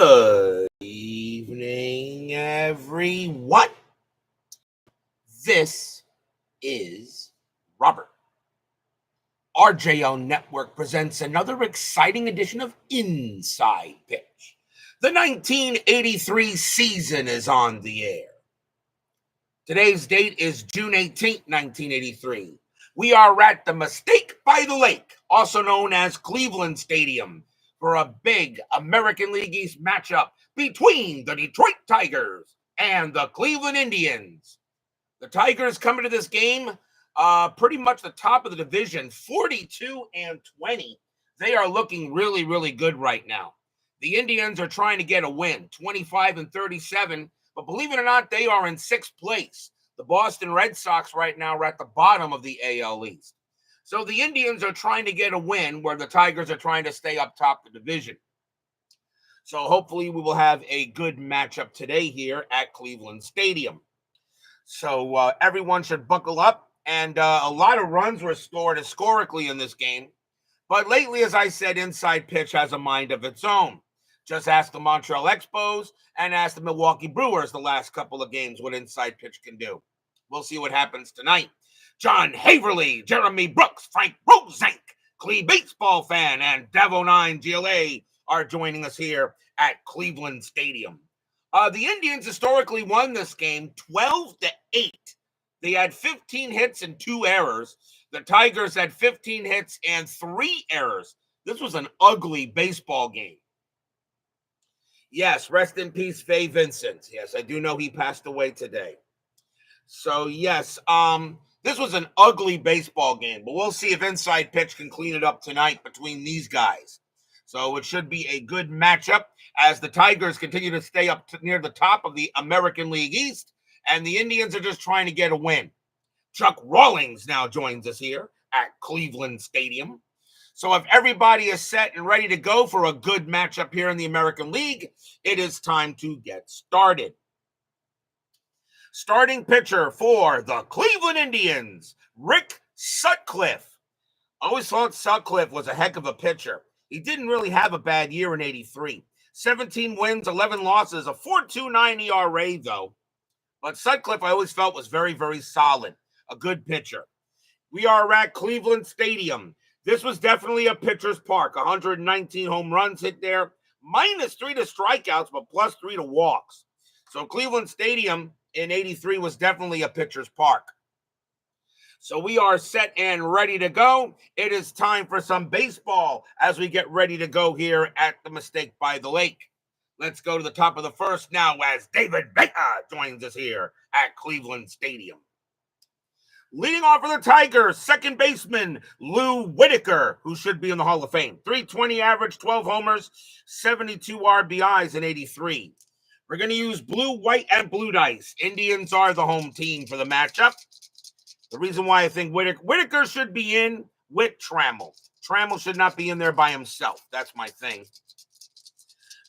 Good evening, everyone. This is Robert. RJO Network presents another exciting edition of Inside Pitch. The 1983 season is on the air. Today's date is June 18th, 1983. We are at the Mistake by the Lake, also known as Cleveland Stadium, for a big American League East matchup between the Detroit Tigers and the Cleveland Indians. The Tigers come into this game pretty much the top of the division, 42-20. They are looking really, really good right now. The Indians are trying to get a win, 25-37, but believe it or not, they are in sixth place. The Boston Red Sox right now are at the bottom of the AL East. So the Indians are trying to get a win where the Tigers are trying to stay up top the division. So hopefully we will have a good matchup today here at Cleveland Stadium. So everyone should buckle up. And a lot of runs were scored historically in this game. But lately, as I said, Inside Pitch has a mind of its own. Just ask the Montreal Expos and ask the Milwaukee Brewers the last couple of games what Inside Pitch can do. We'll see what happens tonight. John Haverly, Jeremy Brooks, Frank Rosenk, CLE Baseball fan, and Devo9 GLA are joining us here at Cleveland Stadium. The Indians historically won this game 12-8. They had 15 hits and 2 errors. The Tigers had 15 hits and 3 errors. This was an ugly baseball game. Yes, rest in peace, Faye Vincent. Yes, I do know he passed away today. So, yes, this was an ugly baseball game, but we'll see if Inside Pitch can clean it up tonight between these guys. So it should be a good matchup as the Tigers continue to stay up near the top of the American League East, and the Indians are just trying to get a win. Chuck Rawlings now joins us here at Cleveland Stadium. So if everybody is set and ready to go for a good matchup here in the American League, it is time to get started. Starting pitcher for the Cleveland Indians, Rick Sutcliffe. I always thought Sutcliffe was a heck of a pitcher. He didn't really have a bad year in 83. 17 wins, 11 losses, a 4.29 ERA, though. But Sutcliffe, I always felt, was very, very solid. A good pitcher. We are at Cleveland Stadium. This was definitely a pitcher's park. 119 home runs hit there. -3 to strikeouts, but +3 to walks. So Cleveland Stadium in 83 was definitely a pitcher's park. So we are set and ready to go. It is time for some baseball as we get ready to go here at the Mistake by the Lake. Let's go to the top of the first now as David Baker joins us here at Cleveland Stadium. Leading off for the Tigers, second baseman Lou Whitaker, who should be in the Hall of Fame. .320 average, 12 homers, 72 RBIs in 83. We're going to use blue, white, and blue dice. Indians are the home team for the matchup. The reason why I think Whitaker should be in with Trammell. Trammell should not be in there by himself. That's my thing.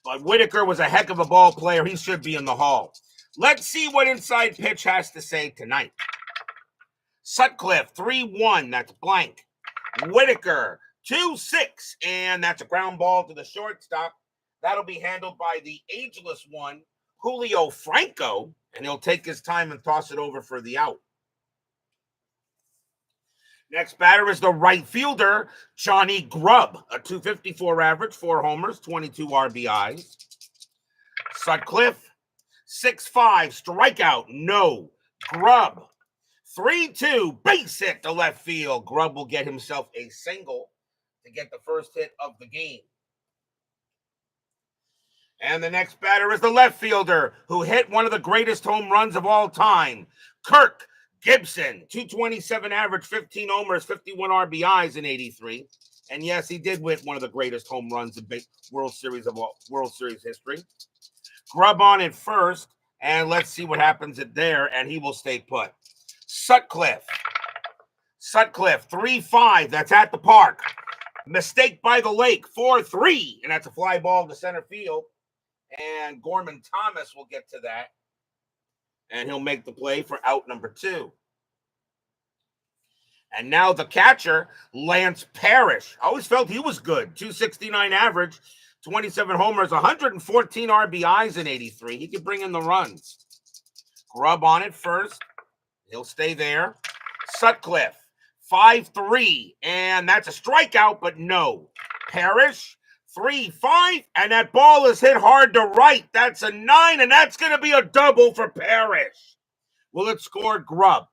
But Whitaker was a heck of a ball player. He should be in the Hall. Let's see what Inside Pitch has to say tonight. Sutcliffe, 3-1. That's blank. Whitaker, 2-6. And that's a ground ball to the shortstop. That'll be handled by the ageless one, Julio Franco. And he'll take his time and toss it over for the out. Next batter is the right fielder, Johnny Grubb, a .254 average, 4 homers, 22 RBIs. Sutcliffe, 6-5, strikeout, no. Grubb, 3-2, base hit to left field. Grubb will get himself a single to get the first hit of the game. And the next batter is the left fielder who hit one of the greatest home runs of all time, Kirk Gibson, .227 average, 15 homers, 51 RBIs in 83. And yes, he did win one of the greatest home runs in World Series history. Grubb on at first, and let's see what happens at there, and he will stay put. Sutcliffe, 3-5, that's at the park. Mistake by the Lake, 4-3, and that's a fly ball to center field. And Gorman Thomas will get to that. And he'll make the play for out number 2. And now the catcher, Lance Parrish. I always felt he was good. .269 average, 27 homers, 114 RBIs in 83. He could bring in the runs. Grubb on it first. He'll stay there. Sutcliffe, 5-3, and that's a strikeout, but no. Parrish, 3-5, and that ball is hit hard to right. That's a 9, and that's going to be a double for Parrish. Will it score Grubb?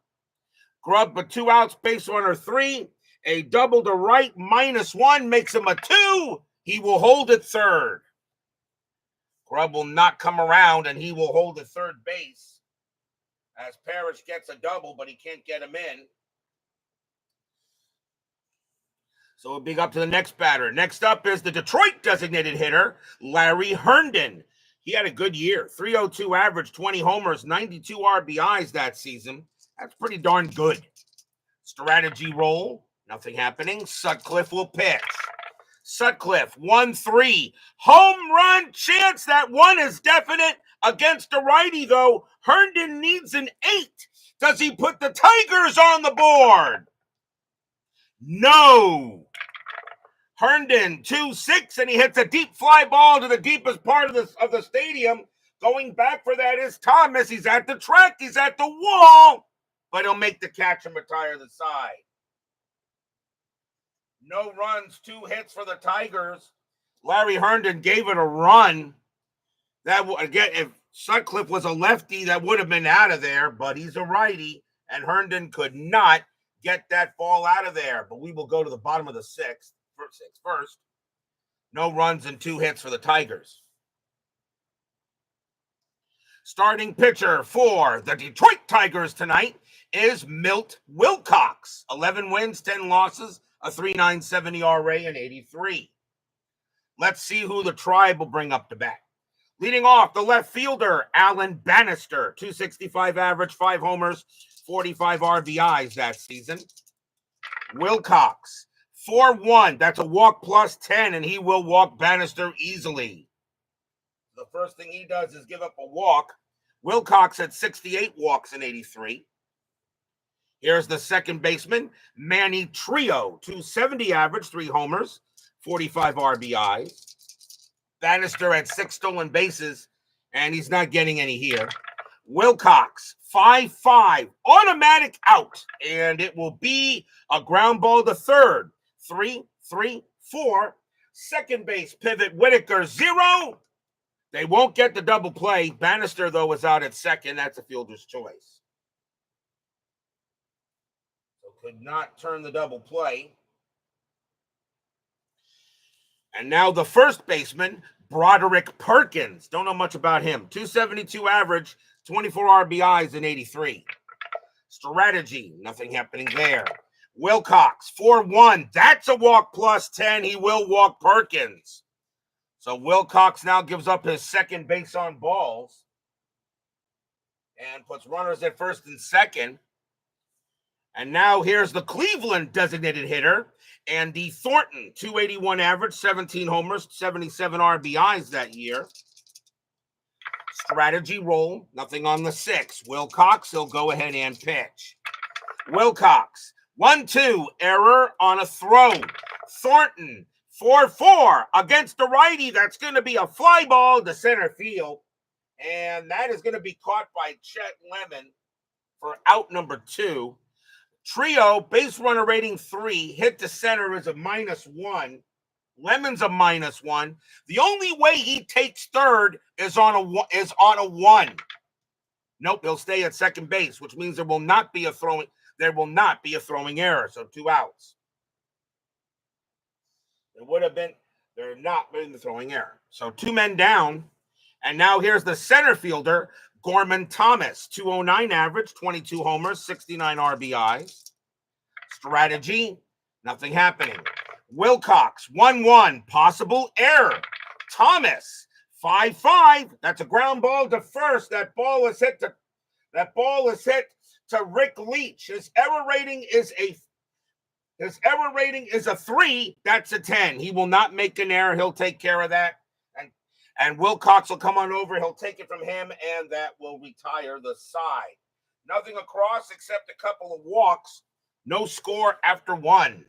Grubb with 2 outs, base runner 3. A double to right, -1, makes him a 2. He will hold at third. Grubb will not come around, and he will hold at third base as Parrish gets a double, but he can't get him in. So we'll big up to the next batter. Next up is the Detroit designated hitter, Larry Herndon. He had a good year. 302 average, 20 homers, 92 RBIs that season. That's pretty darn good. Strategy roll. Nothing happening. Sutcliffe will pitch. Sutcliffe, 1-3. Home run chance. That one is definite against a righty, though. Herndon needs an 8. Does he put the Tigers on the board? No. Herndon, 2-6, and he hits a deep fly ball to the deepest part of the stadium. Going back for that is Thomas. He's at the track. He's at the wall. But he'll make the catch and retire the side. No runs, 2 hits for the Tigers. Larry Herndon gave it a run. That again, if Sutcliffe was a lefty, that would have been out of there, but he's a righty, and Herndon could not get that ball out of there. But we will go to the bottom of the sixth first. No runs and 2 hits for the Tigers. Starting pitcher for the Detroit Tigers tonight is Milt Wilcox. 11 wins, 10 losses, a 3.97 ERA in 83. Let's see who the Tribe will bring up to bat. Leading off, the left fielder, Alan Bannister. 265 average, 5 homers, 45 RBIs that season. Wilcox, 4-1. That's a walk plus 10, and he will walk Bannister easily. The first thing he does is give up a walk. Wilcox had 68 walks in 83. Here's the second baseman, Manny Trio. 270 average, 3 homers, 45 RBIs. Bannister had 6 stolen bases, and he's not getting any here. Wilcox, 5-5, automatic out, and it will be a ground ball to third. 3-3-4. Second base pivot, Whitaker, 0. They won't get the double play. Bannister, though, is out at second. That's a fielder's choice. So could not turn the double play. And now the first baseman, Broderick Perkins. Don't know much about him. 272 average, 24 RBIs in 83. Strategy, nothing happening there. Wilcox, 4-1. That's a walk plus 10. He will walk Perkins. So Wilcox now gives up his second base on balls and puts runners at first and second. And now here's the Cleveland designated hitter, Andy Thornton. 281 average, 17 homers, 77 RBIs that year. Strategy roll, nothing on the 6. Wilcox, he'll go ahead and pitch. Wilcox, 1-2, error on a throw. Thornton, 4-4 against the righty. That's going to be a fly ball to center field. And that is going to be caught by Chet Lemon for out number 2. Trio, base runner rating 3. Hit to center is a -1. Lemon's a -1. The only way he takes third is on a 1. Nope, he'll stay at second base, which means there will not be a throwing error. So 2 outs. There not been the throwing error. So 2 men down. And now here's the center fielder, Gorman Thomas. 209 average, 22 homers, 69 RBIs. Strategy, nothing happening. Wilcox, 1-1, possible error. Thomas, 5-5. That's a ground ball to first. That ball is hit to Rick Leach. His error rating is a 3. That's a 10. He will not make an error. He'll take care of that. And Wilcox will come on over. He'll take it from him, and that will retire the side. Nothing across except a couple of walks. No score after 1.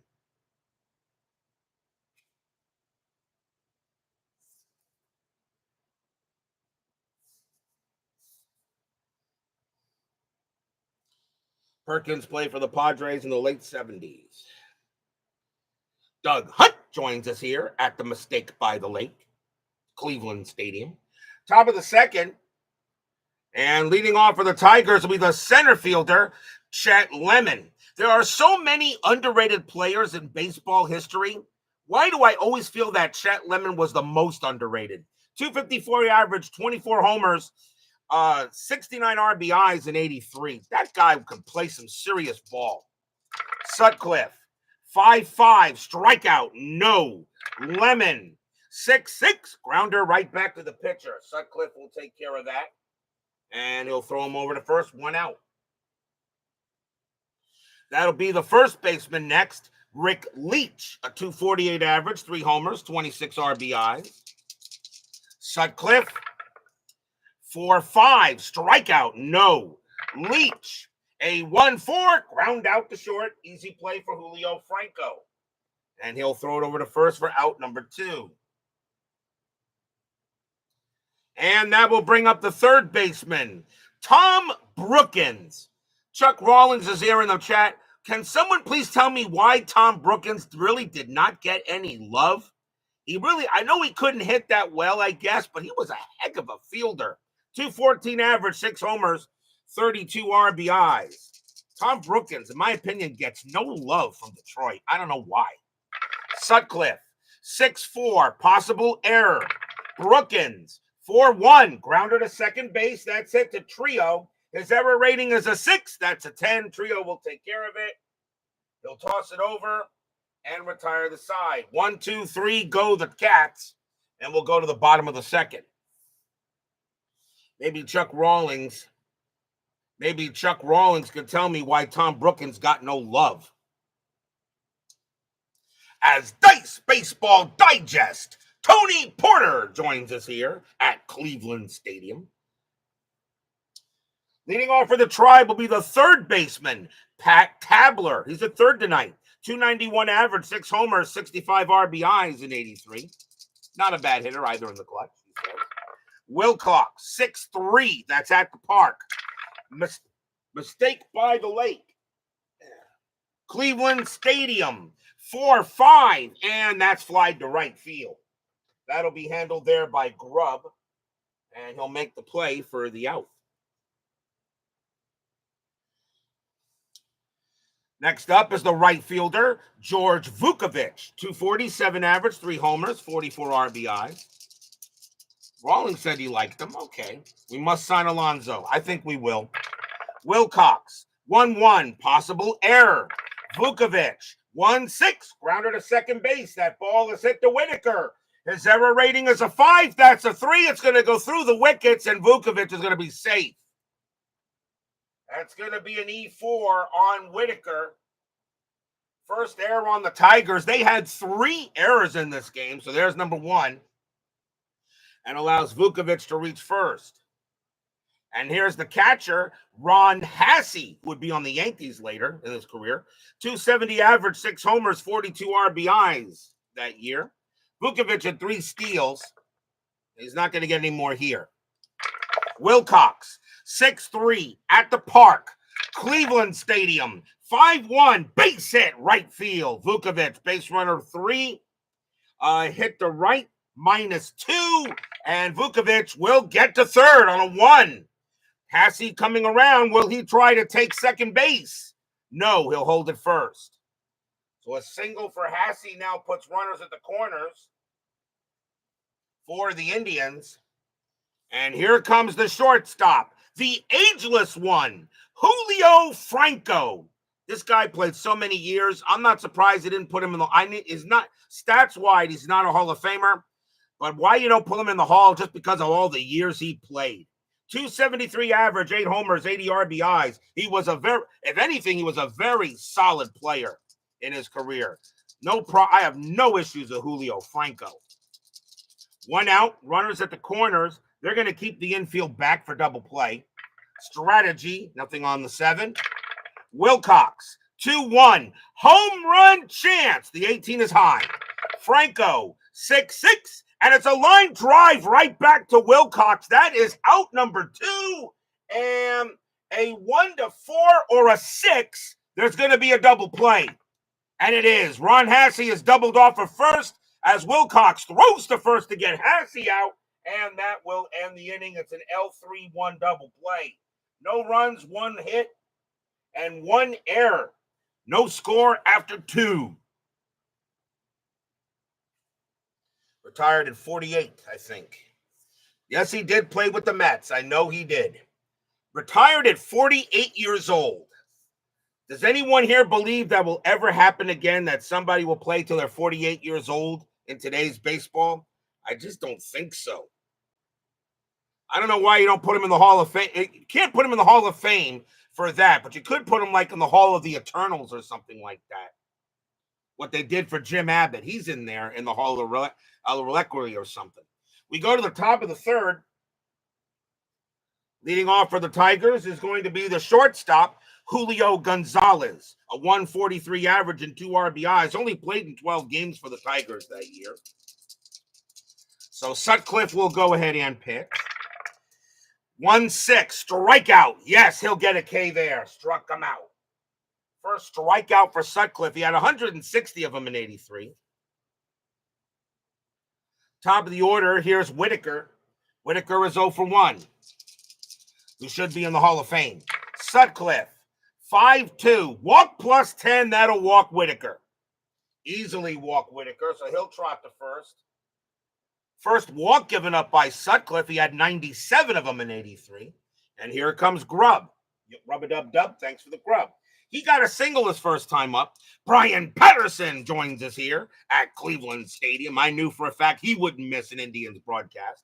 Perkins played for the Padres in the late 70s. Doug Hunt joins us here at the Mistake by the Lake, Cleveland Stadium. Top of the second. And leading off for the Tigers will be the center fielder, Chet Lemon. There are so many underrated players in baseball history. Why do I always feel that Chet Lemon was the most underrated? 254 average, 24 homers, 69 RBIs in 83. That guy could play some serious ball. Sutcliffe, 5-5, strikeout, no. Lemon, 6-6, grounder right back to the pitcher. Sutcliffe will take care of that. And he'll throw him over to first, 1 out. That'll be the first baseman next, Rick Leach, a 248 average, 3 homers, 26 RBIs. Sutcliffe, 4-5, strikeout, no. Leach, a 1-4, ground out to short, easy play for Julio Franco. And he'll throw it over to first for out number 2. And that will bring up the third baseman, Tom Brookins. Chuck Rawlings is here in the chat. Can someone please tell me why Tom Brookins really did not get any love? I know he couldn't hit that well, I guess, but he was a heck of a fielder. 214 average, 6 homers, 32 RBIs. Tom Brookins, in my opinion, gets no love from Detroit. I don't know why. Sutcliffe, 6-4, possible error. Brookins, 4-1, grounder to second base. That's it to Trio. His error rating is a 6. That's a 10. Trio will take care of it. He'll toss it over and retire the side. 1, 2, 3, go the Cats. And we'll go to the bottom of the second. Maybe Chuck Rawlings can tell me why Tom Brookins got no love. As Dice Baseball Digest, Tony Porter joins us here at Cleveland Stadium. Leading off for the Tribe will be the third baseman, Pat Tabler. He's at third tonight. 291 average, 6 homers, 65 RBIs in 83. Not a bad hitter either in the clutch, he says. Wilcox, 6-3. That's at the park. Mistake by the Lake. Cleveland Stadium, 4-5. And that's flied to right field. That'll be handled there by Grubb. And he'll make the play for the out. Next up is the right fielder, George Vukovic. 247 average, 3 homers, 44 RBIs. Rawlings said he liked him. Okay. We must sign Alonso. I think we will. Wilcox, 1-1, possible error. Vukovic, 1-6, grounder to second base. That ball is hit to Whitaker. His error rating is a 5. That's a 3. It's going to go through the wickets, and Vukovic is going to be safe. That's going to be an E4 on Whitaker. First error on the Tigers. They had 3 errors in this game, so there's number 1. And allows Vukovic to reach first. And here's the catcher, Ron Hassey, who would be on the Yankees later in his career. 270 average, 6 homers, 42 RBIs that year. Vukovic had 3 steals. He's not going to get any more here. Wilcox, 6-3 at the park. Cleveland Stadium, 5-1, base hit right field. Vukovic, base runner 3, hit the right, -2, and Vukovic will get to third on a 1. Hassey coming around, will he try to take second base? No, he'll hold it first. So a single for Hassey now puts runners at the corners for the Indians. And here comes the shortstop, the ageless one, Julio Franco. This guy played so many years. I'm not surprised they didn't put him in the stats-wise, he's not a Hall of Famer. But why you don't put him in the Hall? Just because of all the years he played. 273 average, 8 homers, 80 RBIs. If anything, he was a very solid player in his career. I have no issues with Julio Franco. 1 out, runners at the corners. They're going to keep the infield back for double play. Strategy, nothing on the 7. Wilcox, 2-1, home run chance. The 18 is high. Franco, 6-6, and it's a line drive right back to Wilcox. That is out number 2, and a 1-4 or a 6, there's going to be a double play. And it is. Ron Hasse is doubled off for first as Wilcox throws to first to get Hasse out, and that will end the inning. It's an L3-1 double play. No runs, 1 hit, and 1 error. No score after 2. Retired at 48, I think. Yes, he did play with the Mets. I know he did. Retired at 48 years old. Does anyone here believe that will ever happen again, that somebody will play till they're 48 years old in today's baseball? I just don't think so. I don't know why you don't put him in the Hall of Fame. You can't put him in the Hall of Fame for that, but you could put him like in the Hall of the Eternals or something like that. What they did for Jim Abbott. He's in there in the Hall of Reliquary or something. We go to the top of the third. Leading off for the Tigers is going to be the shortstop, Julio Gonzalez, a 143 average and 2 RBIs. Only played in 12 games for the Tigers that year. So Sutcliffe will go ahead and pitch. 1-6, strikeout. Yes, he'll get a K there. Struck him out. First strikeout for Sutcliffe. He had 160 of them in 83. Top of the order, here's Whitaker. Whitaker is 0 for 1. Who should be in the Hall of Fame. Sutcliffe, 5-2. Walk plus 10, that'll walk Whitaker. Easily walk Whitaker, so he'll trot to first. First walk given up by Sutcliffe. He had 97 of them in 83. And here comes Grubb. Rub-a-dub-dub, thanks for the grub. He got a single his first time up. Brian Patterson joins us here at Cleveland Stadium. I knew for a fact he wouldn't miss an Indians broadcast.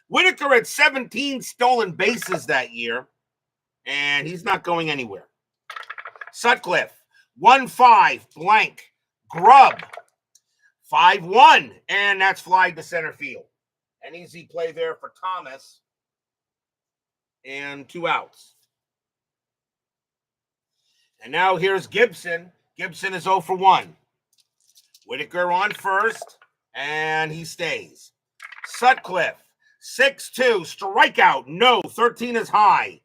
Whitaker had 17 stolen bases that year, and he's not going anywhere. Sutcliffe, 1-5, blank. Grubb, 5-1, and that's fly to center field. An easy play there for Thomas, and 2 outs. And now here's Gibson. Gibson is 0 for 1. Whitaker on first, and he stays. Sutcliffe, 6-2, strikeout. No, 13 is high.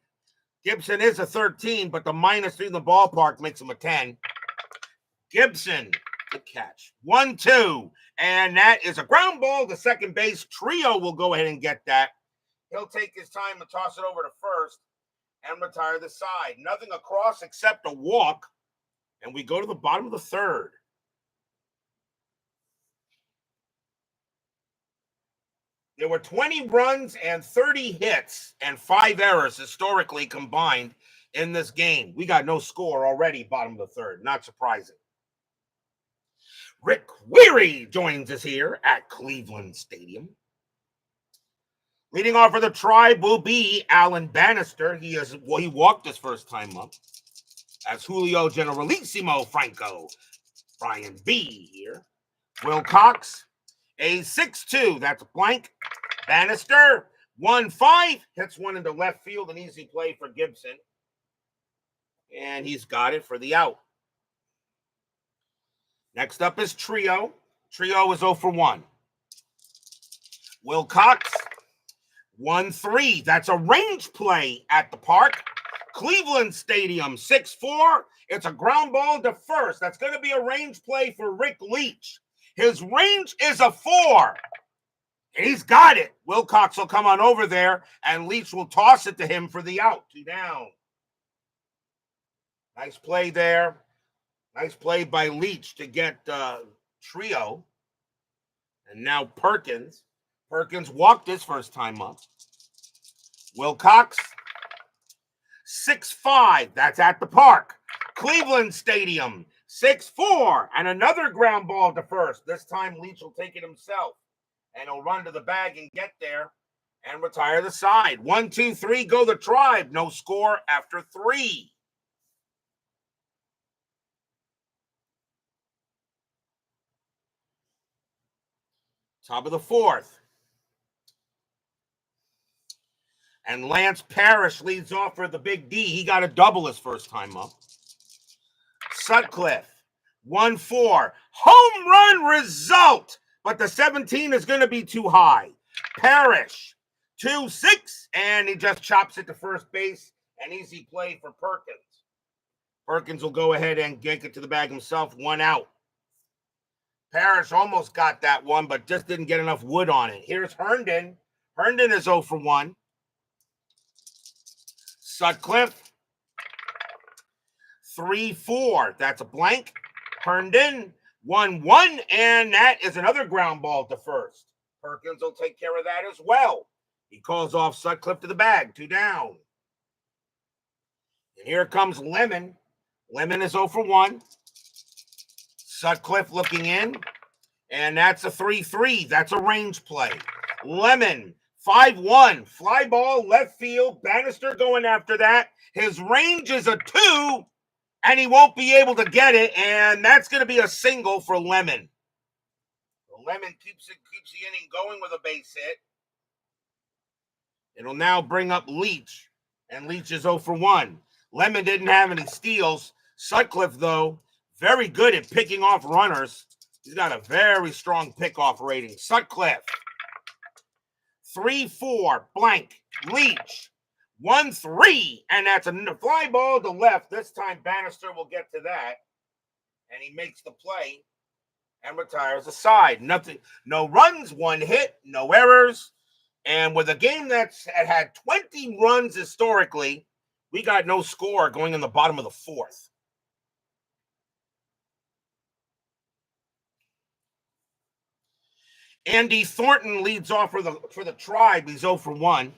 Gibson is a 13, but the -3 in the ballpark makes him a 10. Gibson, good catch. 1-2, and that is a ground ball to second base. Trio will go ahead and get that. He'll take his time and toss it over to first and retire the side. Nothing across except a walk, and we go to the bottom of the third. There were 20 runs and 30 hits and 5 errors historically combined in this game. We got no score already, bottom of the third. Not surprising. Rick Weary joins us here at Cleveland Stadium. Leading off for the Tribe will be Alan Bannister. He walked his first time up. As Julio Generalissimo Franco. Brian B. here. Wilcox, a 6-2. That's blank. Bannister, 1-5. Hits one into left field. An easy play for Gibson. And he's got it for the out. Next up is Trio. Trio is 0 for 1. Wilcox, 1-3. That's a range play at the park. Cleveland Stadium, 6-4. It's a ground ball to first. That's going to be a range play for Rick Leach. His range is a 4. He's got it. Wilcox will come on over there, and Leach will toss it to him for the out. 2 down. Nice play there. Nice play by Leach to get Trio. And now Perkins. Perkins walked his first time up. Wilcox, 6-5. That's at the park. Cleveland Stadium, 6-4. And another ground ball to first. This time Leach will take it himself. And he'll run to the bag and get there and retire the side. 1, 2, 3, go the Tribe. No score after 3. Top of the fourth. And Lance Parrish leads off for the Big D. He got a double his first time up. Sutcliffe, 1-4. Home run result. But the 17 is going to be too high. Parrish, 2-6. And he just chops it to first base An easy play for Perkins. Perkins will go ahead and get it to the bag himself. 1 out. Parrish almost got that one, but just didn't get enough wood on it. Here's Herndon. Herndon is 0 for 1. Sutcliffe. 3-4. That's a blank. Herndon. 1-1. And that is another ground ball to first. Perkins will take care of that as well. He calls off Sutcliffe to the bag. 2 down. And here comes Lemon. Lemon is 0 for 1. Sutcliffe looking in. And that's a 3-3. That's a range play. Lemon, 5-1. Fly ball, left field. Bannister going after that. His range is a 2, and he won't be able to get it. And that's going to be a single for Lemon. Lemon keeps the inning going with a base hit. It'll now bring up Leach. And Leach is 0 for 1. Lemon didn't have any steals. Sutcliffe, though, very good at picking off runners. He's got a very strong pickoff rating. Sutcliffe, 3-4, blank. Leach, 1-3, and that's a fly ball to left. This time Bannister will get to that, and he makes the play and retires the side. Nothing, no runs, 1 hit, no errors. And with a game that's had 20 runs historically, we got no score going in the bottom of the 4th. Andy Thornton leads off for the Tribe. He's 0 for 1.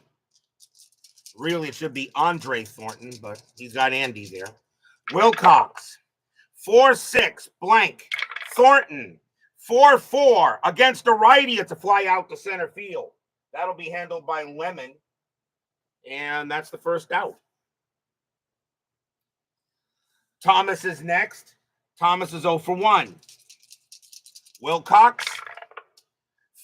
Really, it should be Andre Thornton, but he's got Andy there. Wilcox, 4-6, blank. Thornton, 4-4. Against a righty, it's a fly out to center field. That'll be handled by Lemon, and that's the first out. Thomas is next. Thomas is 0 for 1. Wilcox,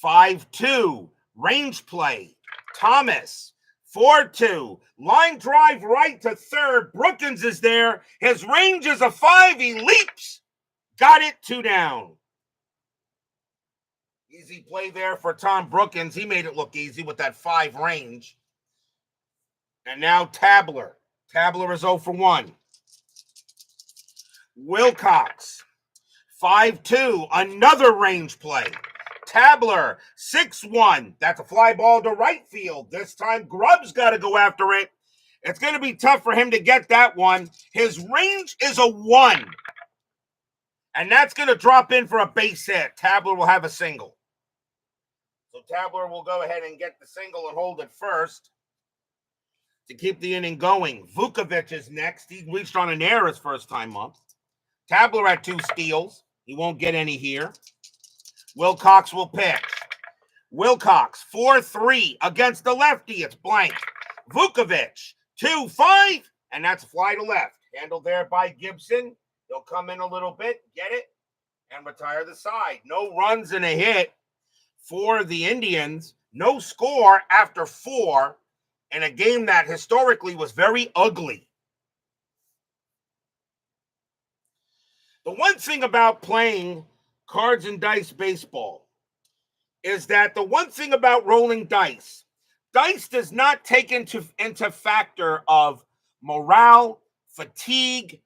5-2. Range play. Thomas, 4-2. Line drive right to third. Brookins is there. His range is a 5. He leaps. Got it. 2 down. Easy play there for Tom Brookins. He made it look easy with that 5 range. And now Tabler. Tabler is 0 for 1. Wilcox, 5-2. Another range play. Tabler, 6-1. That's a fly ball to right field. This time Grubb's got to go after it. It's going to be tough for him to get that one. His range is a 1. And that's going to drop in for a base hit. Tabler will have a single. So Tabler will go ahead and get the single and hold it first to keep the inning going. Vukovic is next. He reached on an error his first time up. Tabler had 2 steals. He won't get any here. Wilcox will pitch. Wilcox, 4-3 against the lefty. It's blank. Vukovic, 2-5, and that's a fly to left. Handled there by Gibson. He'll come in a little bit, get it, and retire the side. No runs and a hit for the Indians. No score after 4 in a game that historically was very ugly. The one thing about playing cards and dice baseball is that the one thing about rolling dice does not take into factor of morale, fatigue,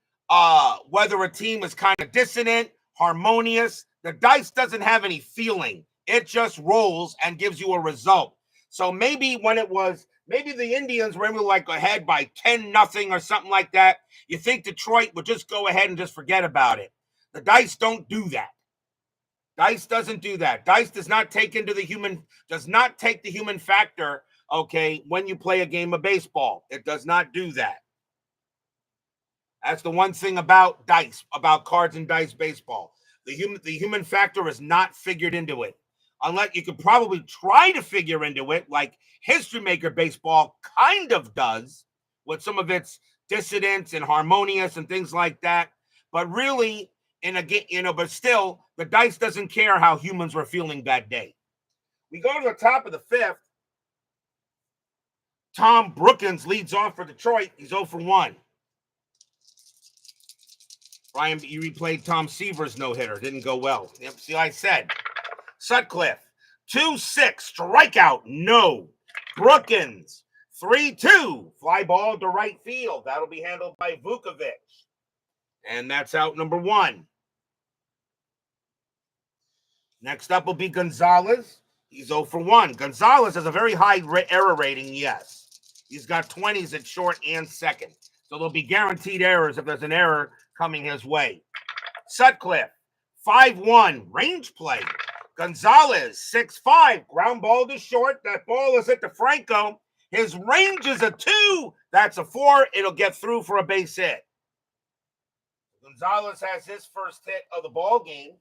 whether a team is kind of dissonant, harmonious. The dice doesn't have any feeling. It just rolls and gives you a result. So maybe the Indians were able to like ahead by 10-0 or something like that. You think Detroit would just go ahead and just forget about it. The dice don't do that. Dice doesn't do that. Dice does not take the human factor, okay, when you play a game of baseball. It does not do that. That's the one thing about dice, about cards and dice baseball. The human factor is not figured into it. Unless you could probably try to figure into it, like History Maker Baseball kind of does, with some of its dissonance and harmonious and things like that. But really, but still, the dice doesn't care how humans were feeling that day. We go to the top of the 5th. Tom Brookins leads off for Detroit. He's 0 for 1. Brian, you replayed Tom Seaver's no-hitter. Didn't go well. Yep, see, I said. Sutcliffe, 2-6, strikeout, no. Brookins, 3-2. Fly ball to right field. That'll be handled by Wilcox. And that's out number 1. Next up will be Gonzalez. He's 0 for 1. Gonzalez has a very high error rating, yes. He's got 20s at short and second. So there'll be guaranteed errors if there's an error coming his way. Sutcliffe, 5-1, range play. Gonzalez, 6-5, ground ball to short. That ball is hit to Franco. His range is a 2. That's a 4. It'll get through for a base hit. Gonzalez has his first hit of the ball game.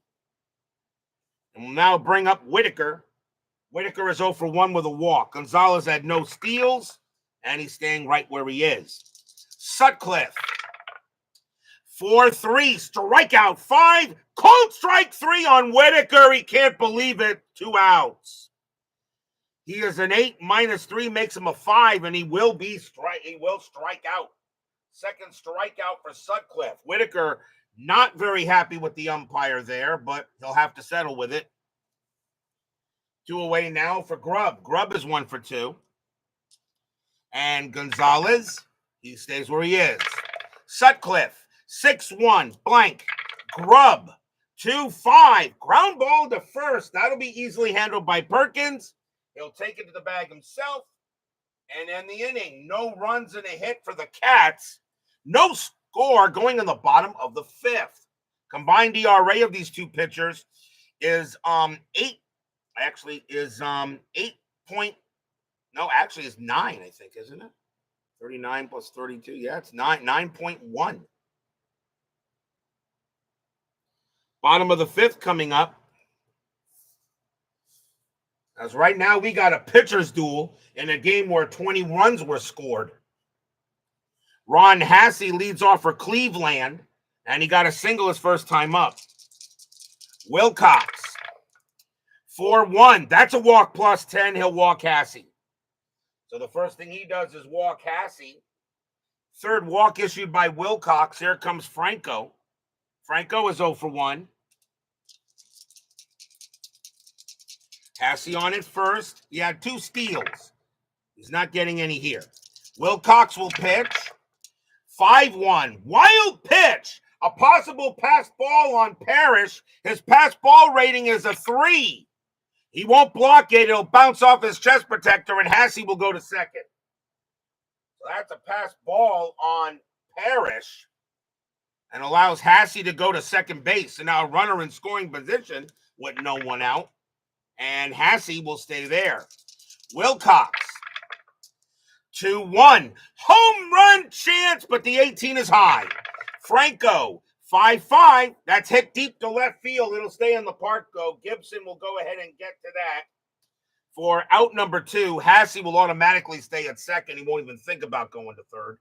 And we'll now bring up Whitaker. Whitaker is 0 for 1 with a walk. Gonzalez had no steals, and he's staying right where he is. Sutcliffe, 4-3, strikeout 5, cold strike 3 on Whitaker. He can't believe it. 2 outs. He is an 8, -3 makes him a 5, and he will strike out. Second strikeout for Sutcliffe. Whitaker not very happy with the umpire there, but he'll have to settle with it. 2 away now for Grubb. Grubb is 1 for 2. And Gonzalez, he stays where he is. Sutcliffe, 6-1, blank. Grubb, 2-5, ground ball to first. That'll be easily handled by Perkins. He'll take it to the bag himself and end the inning. No runs and a hit for the Cats. No score going in the bottom of the 5th. Combined ERA of these two pitchers is 8. Actually, is 8 point. No, actually, it's 9. I think, isn't it? 39 plus 32. Yeah, it's 9.1. Bottom of the 5th coming up. As right now we got a pitcher's duel in a game where 20 runs were scored. Ron Hassey leads off for Cleveland, and he got a single his first time up. Wilcox, 4-1. That's a walk plus 10. He'll walk Hassey. So the first thing he does is walk Hassey. Third walk issued by Wilcox. Here comes Franco. Franco is 0 for 1. Hassey on it first. He had 2 steals. He's not getting any here. Wilcox will pitch. 5-1. Wild pitch. A possible pass ball on Parrish. His pass ball rating is a 3. He won't block it. It'll bounce off his chest protector, and Hassey will go to second. So that's a pass ball on Parrish and allows Hassey to go to second base. And now a runner in scoring position with no one out. And Hassey will stay there. Wilcox, 2-1. Home run chance, but the 18 is high. Franco, 5-5. That's hit deep to left field. It'll stay in the park, though. Gibson will go ahead and get to that. For out number 2, Hassey will automatically stay at second. He won't even think about going to third.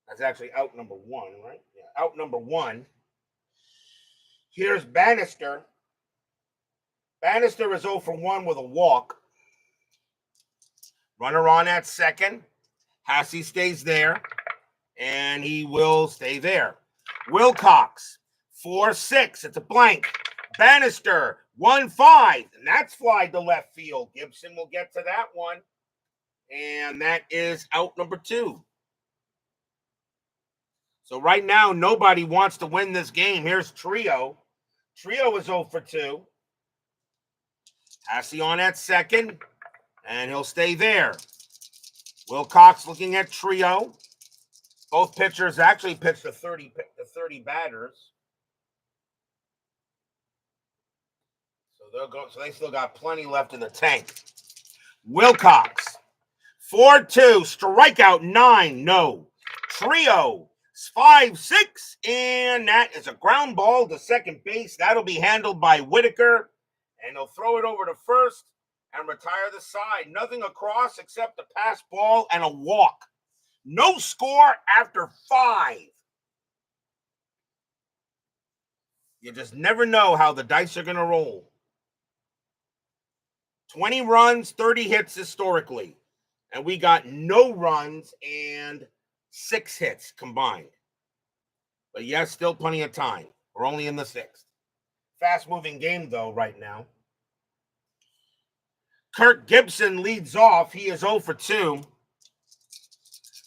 That's actually out number 1, right? Yeah, out number 1. Here's Bannister. Bannister is 0 for 1 with a walk. Runner on at second. Hassey stays there, and he will stay there. Wilcox, 4-6. It's a blank. Bannister, 1-5. And that's fly to left field. Gibson will get to that one. And that is out number 2. So right now, nobody wants to win this game. Here's Trio. Trio is 0 for 2. Hassey on at second, and he'll stay there. Wilcox looking at Trio. Both pitchers actually pitched to 30 batters. So they still got plenty left in the tank. Wilcox, 4-2, strikeout 9, no. Trio, 5-6, and that is a ground ball to second base. That'll be handled by Whitaker, and he'll throw it over to first and retire the side. Nothing across except a pass ball and a walk. No score after 5. You just never know how the dice are going to roll. 20 runs, 30 hits historically. And we got no runs and 6 hits combined. But yes, still plenty of time. We're only in the 6th. Fast-moving game, though, right now. Kirk Gibson leads off. He is 0 for 2.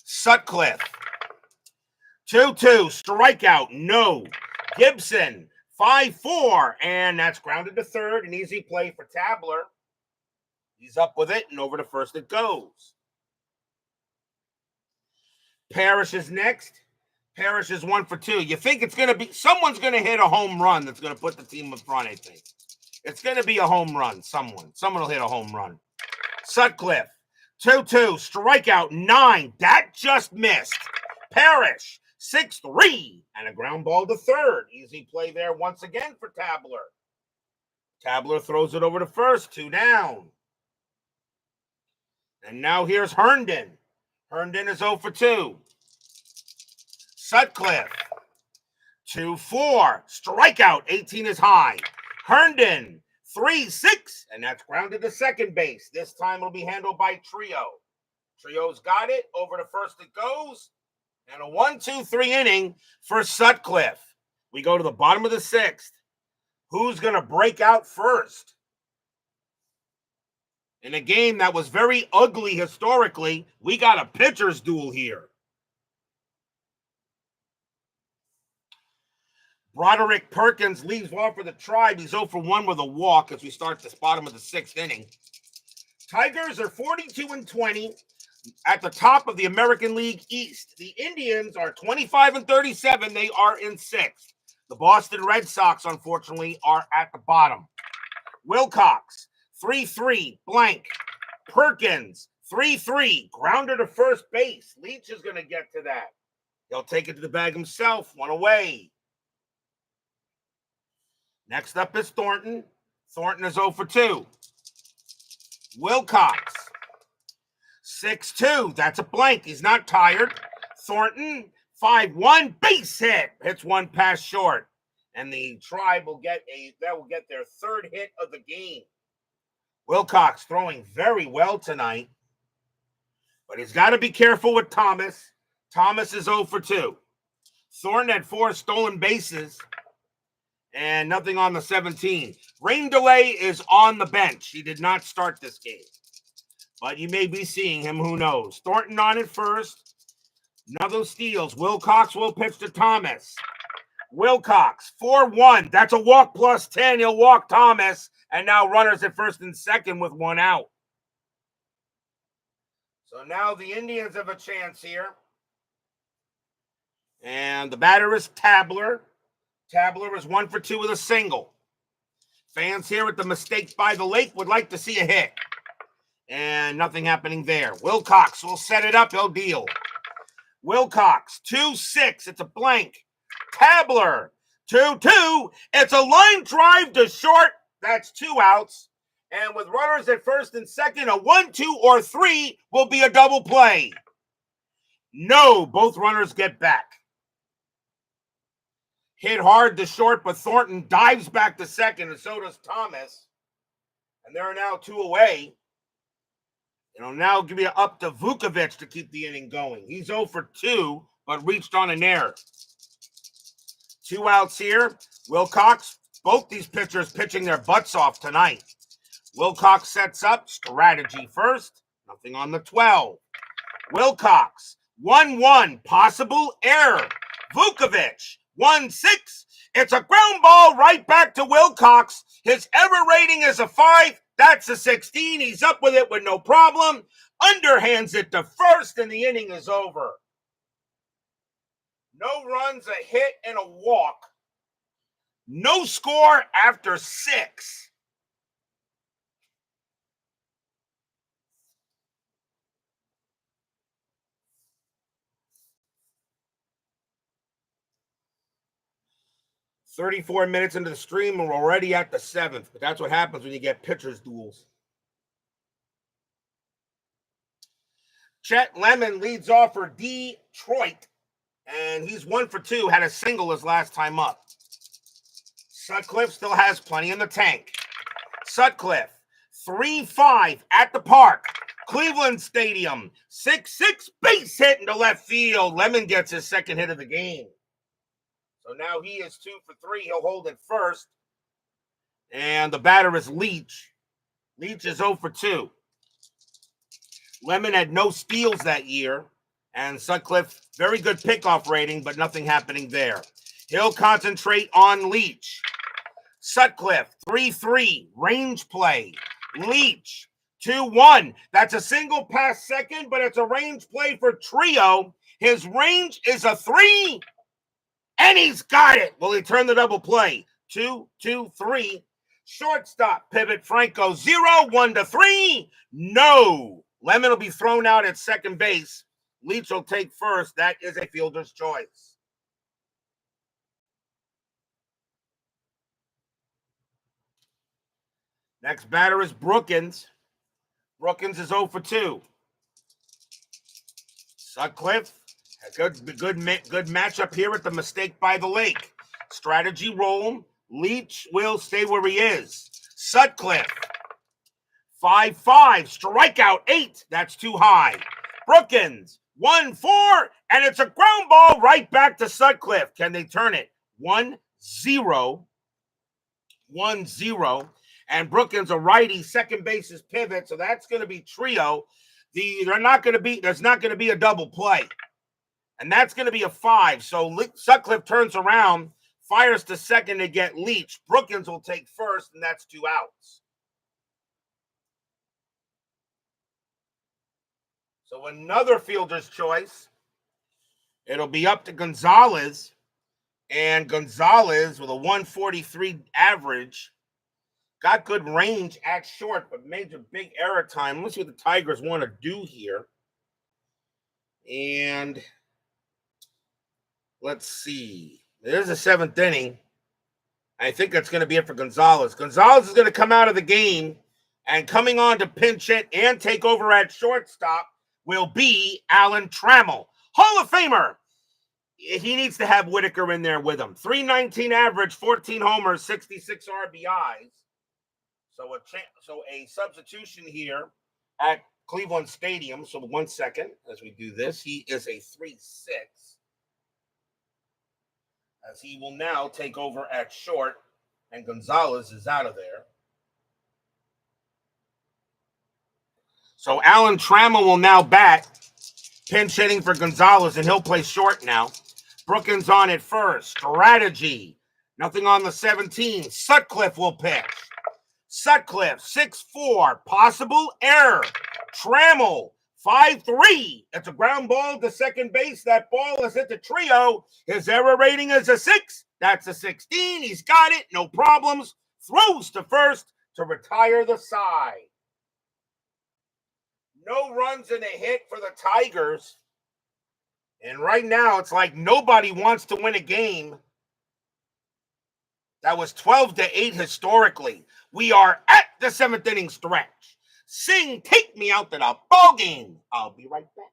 Sutcliffe, 2-2, strikeout, no. Gibson, 5-4, and that's grounded to third. An easy play for Tabler. He's up with it, and over to first it goes. Parrish is next. Parrish is 1 for 2. You think it's going to be, someone's going to hit a home run that's going to put the team in front, I think. It's going to be a home run, someone. Someone will hit a home run. Sutcliffe, 2-2, strikeout, 9. That just missed. Parrish, 6-3, and a ground ball to third. Easy play there once again for Tabler. Tabler throws it over to first, 2 down. And now here's Herndon. Herndon is 0 for 2. Sutcliffe, 2-4, strikeout, 18 is high. Herndon, 3-6, and that's grounded to second base. This time it'll be handled by Trio. Trio's got it. Over to first it goes. And a 1-2-3 inning for Sutcliffe. We go to the bottom of the 6th. Who's going to break out first? In a game that was very ugly historically, we got a pitcher's duel here. Broderick Perkins leaves off for the Tribe. He's 0 for 1 with a walk as we start this bottom of the 6th inning. Tigers are 42-20 at the top of the American League East. The Indians are 25-37. They are in 6th. The Boston Red Sox, unfortunately, are at the bottom. Wilcox, 3-3, blank. Perkins, 3-3, grounder to first base. Leach is going to get to that. He'll take it to the bag himself, 1 away. Next up is Thornton. Thornton is 0 for 2. Wilcox, 6-2. That's a blank. He's not tired. Thornton, 5-1, base hit. Hits one pass short. And the Tribe will get their 3rd hit of the game. Wilcox throwing very well tonight. But he's got to be careful with Thomas. Thomas is 0 for 2. Thornton had 4 stolen bases. And nothing on the 17. Rain Delay is on the bench. He did not start this game. But you may be seeing him. Who knows? Thornton on at first. Another steals. Wilcox will pitch to Thomas. Wilcox, 4-1. That's a walk plus 10. He'll walk Thomas. And now runners at first and second with 1 out. So now the Indians have a chance here. And the batter is Tabler. Tabler is 1 for 2 with a single. Fans here at the Mistake by the Lake would like to see a hit. And nothing happening there. Wilcox will set it up. He'll deal. Wilcox, 2-6. It's a blank. Tabler, 2-2. It's a line drive to short. That's 2 outs. And with runners at first and second, a 1, 2, or 3 will be a double play. No, both runners get back. Hit hard to short, but Thornton dives back to second, and so does Thomas. And there are now 2 away. It'll now give you up to Vukovic to keep the inning going. He's 0 for 2, but reached on an error. 2 outs here. Wilcox, both these pitchers pitching their butts off tonight. Wilcox sets up, strategy first. Nothing on the 12. Wilcox, 1-1, possible error. Vukovic, 1-6. It's a ground ball right back to Wilcox. His error rating is a 5. That's a 16. He's up with it with no problem. Underhands it to first, and the inning is over. No runs, a hit, and a walk. No score after 6. "34 minutes into the stream, and we're already at the 7th. But that's what happens when you get pitchers duels. Chet Lemon leads off for Detroit. And he's 1 for 2. Had a single his last time up. Sutcliffe still has plenty in the tank. Sutcliffe, 3-5 at the park. Cleveland Stadium, 6-6 base hit into left field. Lemon gets his 2nd hit of the game. So now he is 2 for 3. He'll hold it first. And the batter is Leach. Leach is 0 for 2. Lemon had no steals that year, and Sutcliffe, very good pickoff rating, but nothing happening there. He'll concentrate on Leach. Sutcliffe, 3-3, range play. Leach, 2-1. That's a single pass second, but it's a range play for Trio. His range is a 3, and he's got it. Will he turn the double play? 2-2-3. Shortstop, pivot, Franco, 0-1-3. No. Lemon will be thrown out at second base. Leach will take first. That is a fielder's choice. Next batter is Brookins. Brookins is 0 for 2. Sutcliffe, a good matchup here at the mistake by the lake. Strategy roll. Leach will stay where he is. Sutcliffe, 5-5, strikeout 8. That's too high. Brookins, 1-4, and it's a ground ball right back to Sutcliffe. Can they turn it? 1-0. 1-0. And Brookins, a righty, second base's pivot, so that's going to be Trio. There's not going to be a double play. And that's going to be a 5. So Sutcliffe turns around, fires to second to get Leach. Brookins will take first, and that's 2 outs. So another fielder's choice. It'll be up to Gonzalez. And Gonzalez, with a 143 average, got good range at short, but made a big error time. Let's see what the Tigers want to do here. And let's see. There's a 7th inning. I think that's going to be it for Gonzalez. Gonzalez is going to come out of the game, and coming on to pinch hit and take over at shortstop will be Alan Trammell, Hall of Famer. He needs to have Whitaker in there with him. 319 average, 14 homers, 66 RBIs. So a substitution here at Cleveland Stadium. So 1 second as we do this. He is a 3-6. As he will now take over at short, and Gonzalez is out of there. So Alan Trammell will now bat, pinch hitting for Gonzalez, and he'll play short now. Brookins on at first. Strategy. Nothing on the 17. Sutcliffe will pitch. Sutcliffe, 6-4. Possible error. Trammell, 5-3. It's a ground ball to second base. That ball is hit the Trio. His error rating is a 6. That's a 16. He's got it. No problems. Throws to first to retire the side. No runs and a hit for the Tigers. And right now, it's like nobody wants to win a game. That was 12-8 historically. We are at the 7th inning stretch. Sing, take me out to the ball game. I'll be right back.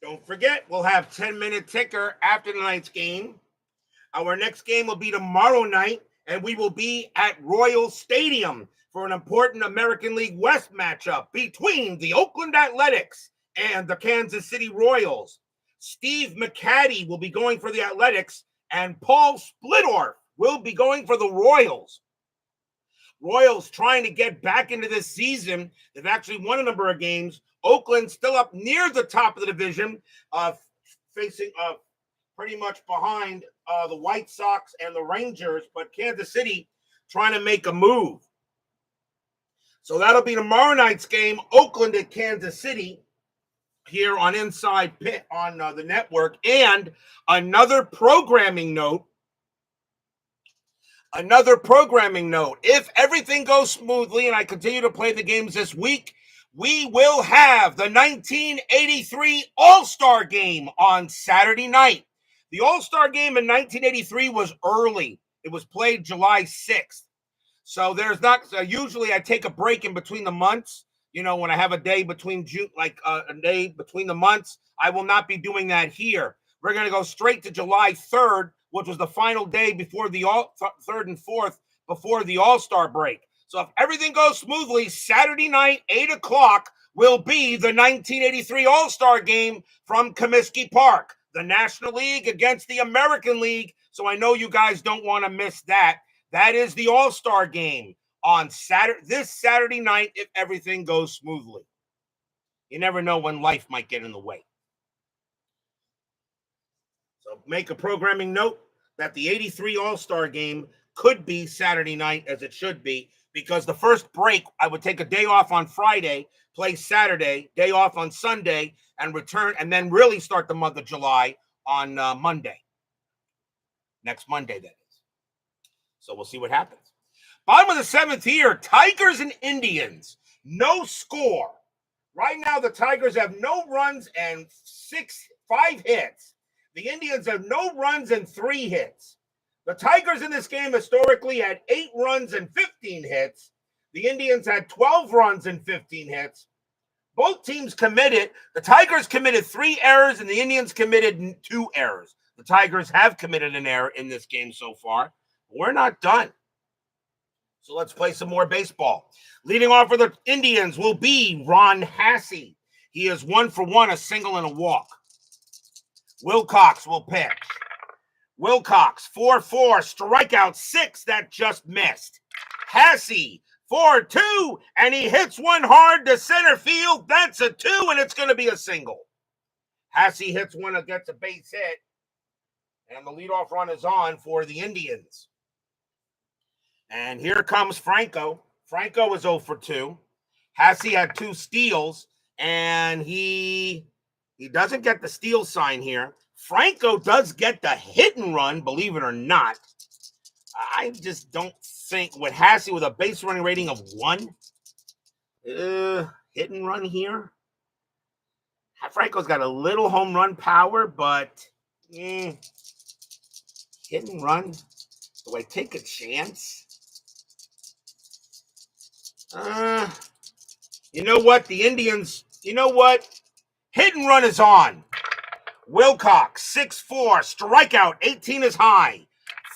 Don't forget, we'll have 10-minute ticker after tonight's game. Our next game will be tomorrow night, and we will be at Royal Stadium for an important American League West matchup between the Oakland Athletics and the Kansas City Royals. Steve McCaddy will be going for the Athletics, and Paul Splittorff will be going for the Royals. Royals trying to get back into this season. They've actually won a number of games. Oakland still up near the top of the division, facing pretty much behind the White Sox and the Rangers, but Kansas City trying to make a move. So that'll be tomorrow night's game, Oakland at Kansas City, here on Inside Pit on the network. And another programming note, Another programming note. If everything goes smoothly and I continue to play the games this week, we will have the 1983 All-Star Game on Saturday night. The All-Star Game in 1983 was early. It was played July 6th. So there's not, usually I take a break in between the months. You know, when I have a day between June, like a day between the months, I will not be doing that here. We're going to go straight to July 3rd, which was the final day before the 3rd and 4th before the All-Star break. So if everything goes smoothly, Saturday night, 8 o'clock, will be the 1983 All-Star Game from Comiskey Park, the National League against the American League. So I know you guys don't want to miss that. That is the All-Star Game on this Saturday night if everything goes smoothly. You never know when life might get in the way. So make a programming note that the 83 All-Star Game could be Saturday night, as it should be, because the first break, I would take a day off on Friday, play Saturday, day off on Sunday, and return, and then really start the month of July on Monday. Next Monday, that is. So we'll see what happens. Bottom of the 7th here, Tigers and Indians. No score. Right now, the Tigers have no runs and 5 hits. The Indians have no runs and 3 hits. The Tigers in this game historically had 8 runs and 15 hits. The Indians had 12 runs and 15 hits. Both teams committed. The Tigers committed 3 errors and the Indians committed 2 errors. The Tigers have committed an error in this game so far. We're not done. So let's play some more baseball. Leading off for the Indians will be Ron Hassey. He is 1 for 1, a single and a walk. Wilcox will pitch. Wilcox, 4-4, strikeout 6, that just missed. Hassey, 4-2, and he hits one hard to center field. That's a 2, and it's going to be a single. Hassey hits one that gets a base hit, and the leadoff run is on for the Indians. And here comes Franco. Franco is 0 for 2. Hassey had 2 steals, and he doesn't get the steal sign here. Franco does get the hit and run, believe it or not. I just don't think, with Hassey with a base running rating of 1, hit and run here. Franco's got a little home run power, but hit and run. Do I take a chance? You know what? The Indians, you know what? Hit and run is on. Wilcox, 6-4, strikeout, 18 is high.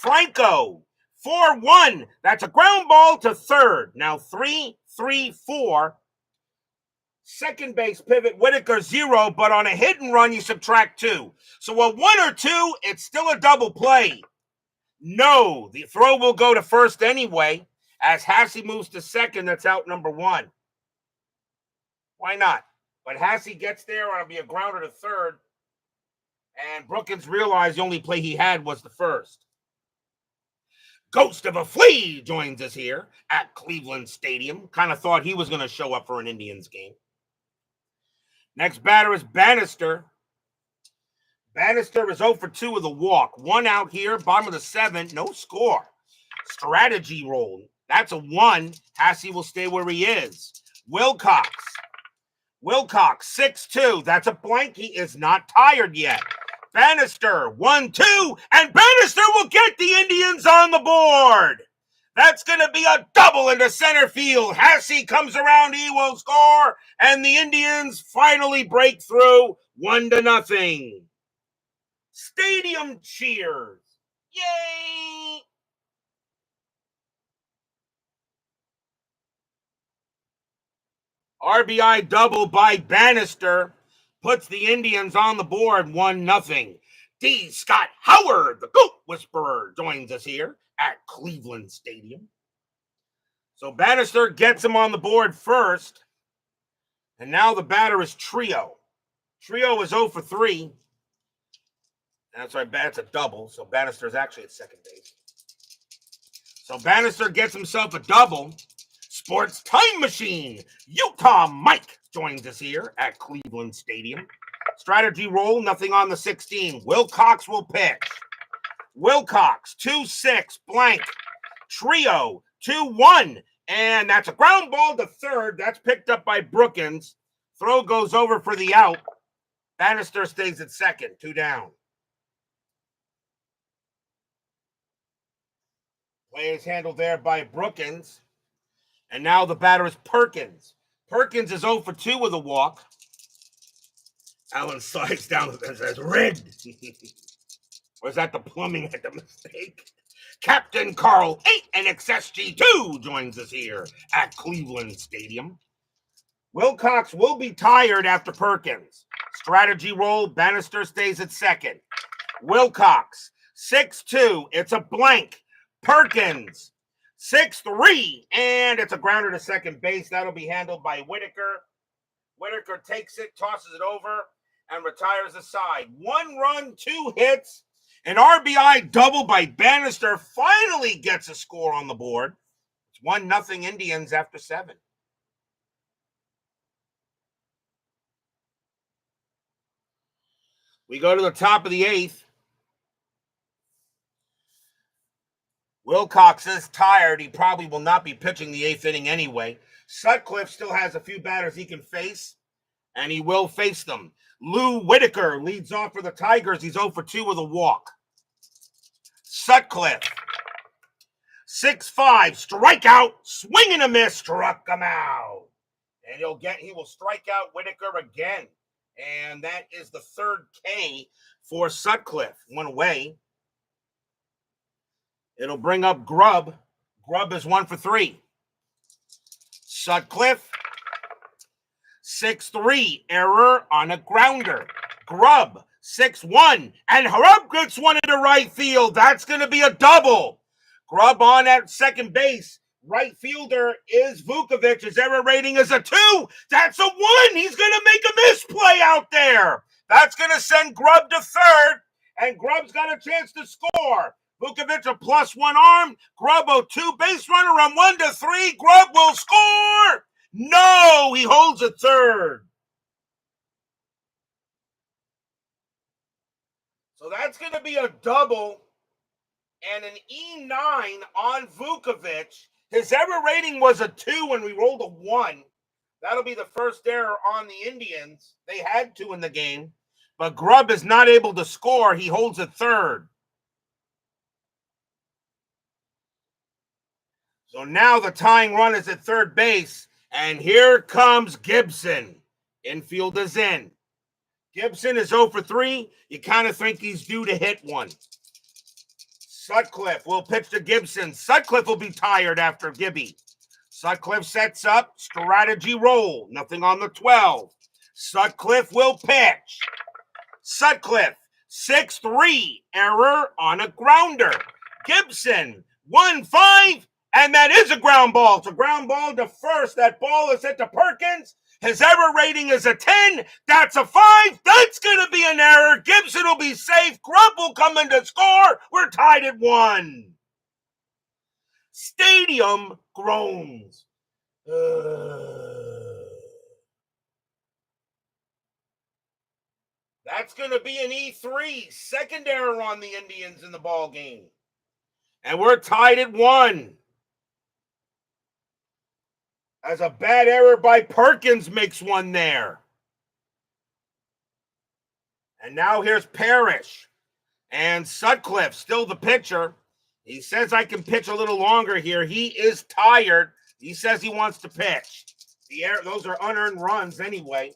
Franco, 4-1. That's a ground ball to third. Now 3-3-4. Second base pivot, Whitaker 0, but on a hit and run, you subtract 2. So a 1 or 2, it's still a double play. No, the throw will go to first anyway. As Hassey moves to second, that's out number 1. Why not? But Hassey gets there, and it'll be a grounder to third. And Brookins realized the only play he had was the first. Ghost of a Flea joins us here at Cleveland Stadium. Kind of thought he was going to show up for an Indians game. Next batter is Bannister. Bannister is 0 for 2 with a walk. 1 out here, bottom of the 7th, no score. Strategy roll. That's a 1. Hassey will stay where he is. Wilcox. Wilcox, 6-2. That's a blank. He is not tired yet. Bannister, 1-2. And Bannister will get the Indians on the board. That's going to be a double into center field. Hassey comes around. He will score. And the Indians finally break through 1-0. Stadium cheers. Yay! RBI double by Bannister puts the Indians on the board 1-0. D. Scott Howard, the Goat Whisperer, joins us here at Cleveland Stadium. So Bannister gets him on the board first. And now the batter is Trio. Trio is 0 for 3. That's right, that's a double. So Bannister is actually at second base. So Bannister gets himself a double. Sports Time Machine, Utah Mike joins us here at Cleveland Stadium. Strategy roll, nothing on the 16. Wilcox will pitch. Wilcox, 2-6, blank. trio, 2-1. And that's a ground ball to third. That's picked up by Brookins. Throw goes over for the out. Bannister stays at second, 2 down. Play is handled there by Brookins. And now the batter is Perkins. Perkins is 0 for 2 with a walk. Allen slides down and says, red. Was that the plumbing at the mistake? Captain Carl 8 and XSG2 joins us here at Cleveland Stadium. Wilcox will be tired after Perkins. Strategy roll, Bannister stays at second. Wilcox, 6-2, it's a blank. Perkins, 6-3, and it's a grounder to second base. That'll be handled by Whitaker. Whitaker takes it, tosses it over, and retires the side. 1 run, 2 hits. An RBI double by Bannister finally gets a score on the board. It's 1-0 Indians after 7. We go to the top of the 8th. Wilcox is tired. He probably will not be pitching the 8th inning anyway. Sutcliffe still has a few batters he can face, and he will face them. Lou Whitaker leads off for the Tigers. He's 0 for 2 with a walk. Sutcliffe, 6-5, strikeout, swing and a miss, struck him out. And he will strike out Whitaker again. And that is the 3rd K for Sutcliffe. 1 away. It'll bring up Grubb. Grubb is 1 for 3. Sutcliffe, 6-3, error on a grounder. Grubb, 6-1, and Grubb gets one into right field. That's going to be a double. Grubb on at second base. Right fielder is Vukovic. His error rating is a 2. That's a 1. He's going to make a misplay out there. That's going to send Grubb to third, and Grubb's got a chance to score. Vukovic a +1 arm. Grubb a 2 base runner on 1-3. Grubb will score. No, he holds at third. So that's going to be a double and an E9 on Vukovic. His error rating was a 2 when we rolled a 1. That'll be the first error on the Indians. They had 2 in the game, but Grubb is not able to score. He holds at third. So now the tying run is at third base, and here comes Gibson. Infield is in. Gibson is 0 for 3. You kind of think he's due to hit one. Sutcliffe will pitch to Gibson. Sutcliffe will be tired after Gibby. Sutcliffe sets up, strategy roll. Nothing on the 12. Sutcliffe will pitch. Sutcliffe, 6-3, error on a grounder. Gibson, 1-5, and that is a ground ball. It's a ground ball to first. That ball is hit to Perkins. His error rating is a 10. That's a 5. That's going to be an error. Gibson will be safe. Grubb will come in to score. We're tied at 1. Stadium groans. That's going to be an E3. Second error on the Indians in the ball game. And we're tied at 1. As a bad error by Perkins makes one there. And now here's Parrish. And Sutcliffe, still the pitcher. He says, I can pitch a little longer here. He is tired. He says he wants to pitch. Those are unearned runs anyway.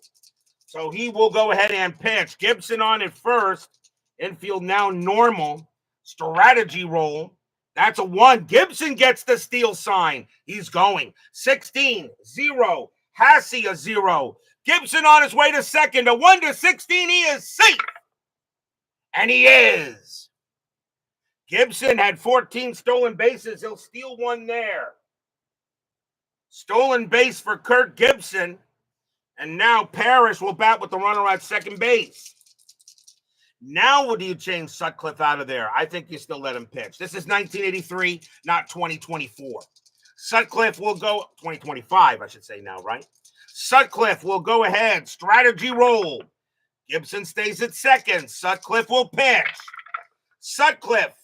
So he will go ahead and pitch. Gibson on at first. Infield now normal. Strategy roll. That's a 1. Gibson gets the steal sign. He's going. 16-0. Hassey a 0. Gibson on his way to second. A 1-16. He is safe. And he is. Gibson had 14 stolen bases. He'll steal one there. Stolen base for Kirk Gibson. And now Parrish will bat with the runner at second base. Now would you change Sutcliffe out of there? I think you still let him pitch. This is 1983, not 2024. Sutcliffe will go, 2025, I should say now, right? Sutcliffe will go ahead. Strategy roll. Gibson stays at second. Sutcliffe will pitch. Sutcliffe,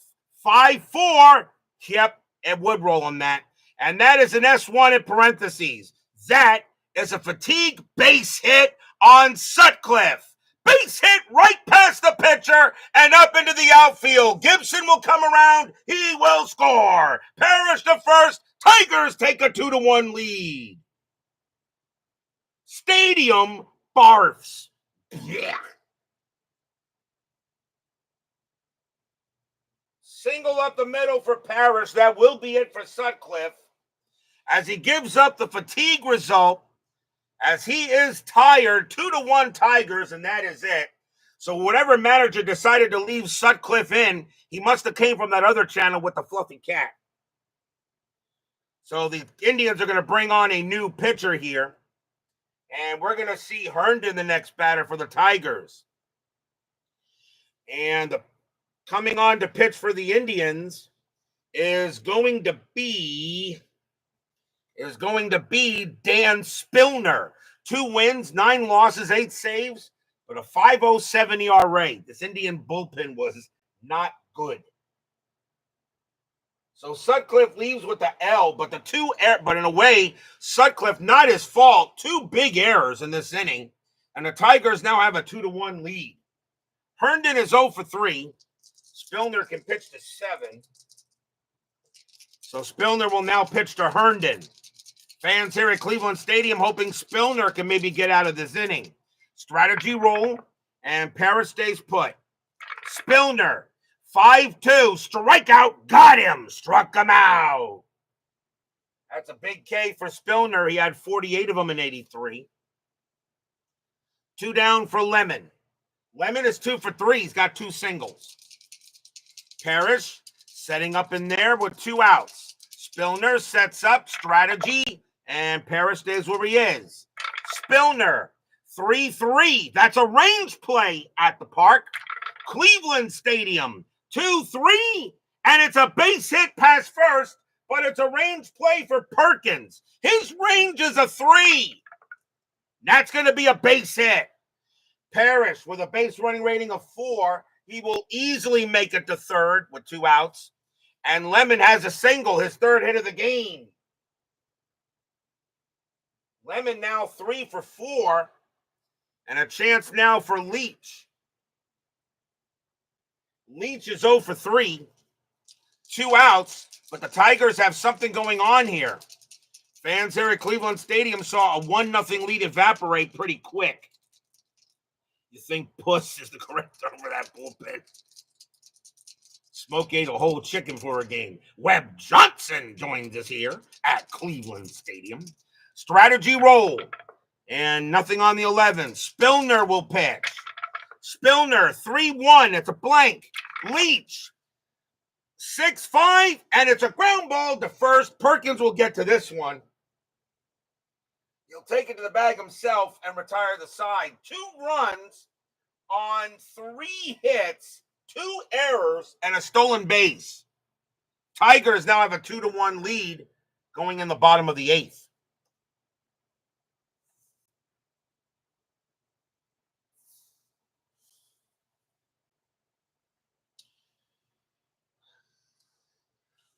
5-4. Yep, It would roll on that. And that is an S1 in parentheses. That is a fatigue base hit on Sutcliffe. Base hit right past the pitcher and up into the outfield. Gibson will come around. He will score. Parrish to first. Tigers take a 2-1 lead. Stadium barfs. Yeah. Single up the middle for Parrish. That will be it for Sutcliffe, as he gives up the fatigue result, as he is tired. 2-1 Tigers, and that is it. So whatever manager decided to leave Sutcliffe in, he must have came from that other channel with the fluffy cat. So the Indians are going to bring on a new pitcher here, and we're going to see Herndon, the next batter for the Tigers. And coming on to pitch for the Indians is going to be Dan Spillner. 2 wins, 9 losses, 8 saves, but a 5.07 ERA. This Indian bullpen was not good. So Sutcliffe leaves with the L, but but in a way, Sutcliffe, not his fault. 2 big errors in this inning, and the Tigers now have a 2-1 lead. Herndon is 0 for 3. Spillner can pitch to 7. So Spillner will now pitch to Herndon. Fans here at Cleveland Stadium hoping Spillner can maybe get out of this inning. Strategy roll, and Parrish stays put. Spillner, 5-2, strikeout, got him, struck him out. That's a big K for Spillner. He had 48 of them in 83. 2 down for Lemon. Lemon is 2 for 3. He's got 2 singles. Parrish setting up in there with 2 outs. Spillner sets up, strategy, and Parrish stays where he is. Spillner, 3-3. That's a range play at the park. Cleveland Stadium, 2-3. And it's a base hit past first, but it's a range play for Perkins. His range is a 3. That's going to be a base hit. Parrish with a base running rating of 4. He will easily make it to third with 2 outs. And Lemon has a single, his 3rd hit of the game. Lemon now 3 for 4. And a chance now for Leach. Leach is 0 for 3. 2 outs, but the Tigers have something going on here. Fans here at Cleveland Stadium saw a 1-0 lead evaporate pretty quick. You think Puss is the correct over that bullpen? Smoke ate a whole chicken for a game. Webb Johnson joins us here at Cleveland Stadium. Strategy roll. And nothing on the 11. Spillner will pitch. Spillner, 3-1. It's a blank. Leach, 6-5. And it's a ground ball to first. Perkins will get to this one. He'll take it to the bag himself and retire the side. 2 runs on 3 hits, 2 errors, and a stolen base. Tigers now have a 2-1 lead going in the bottom of the 8th.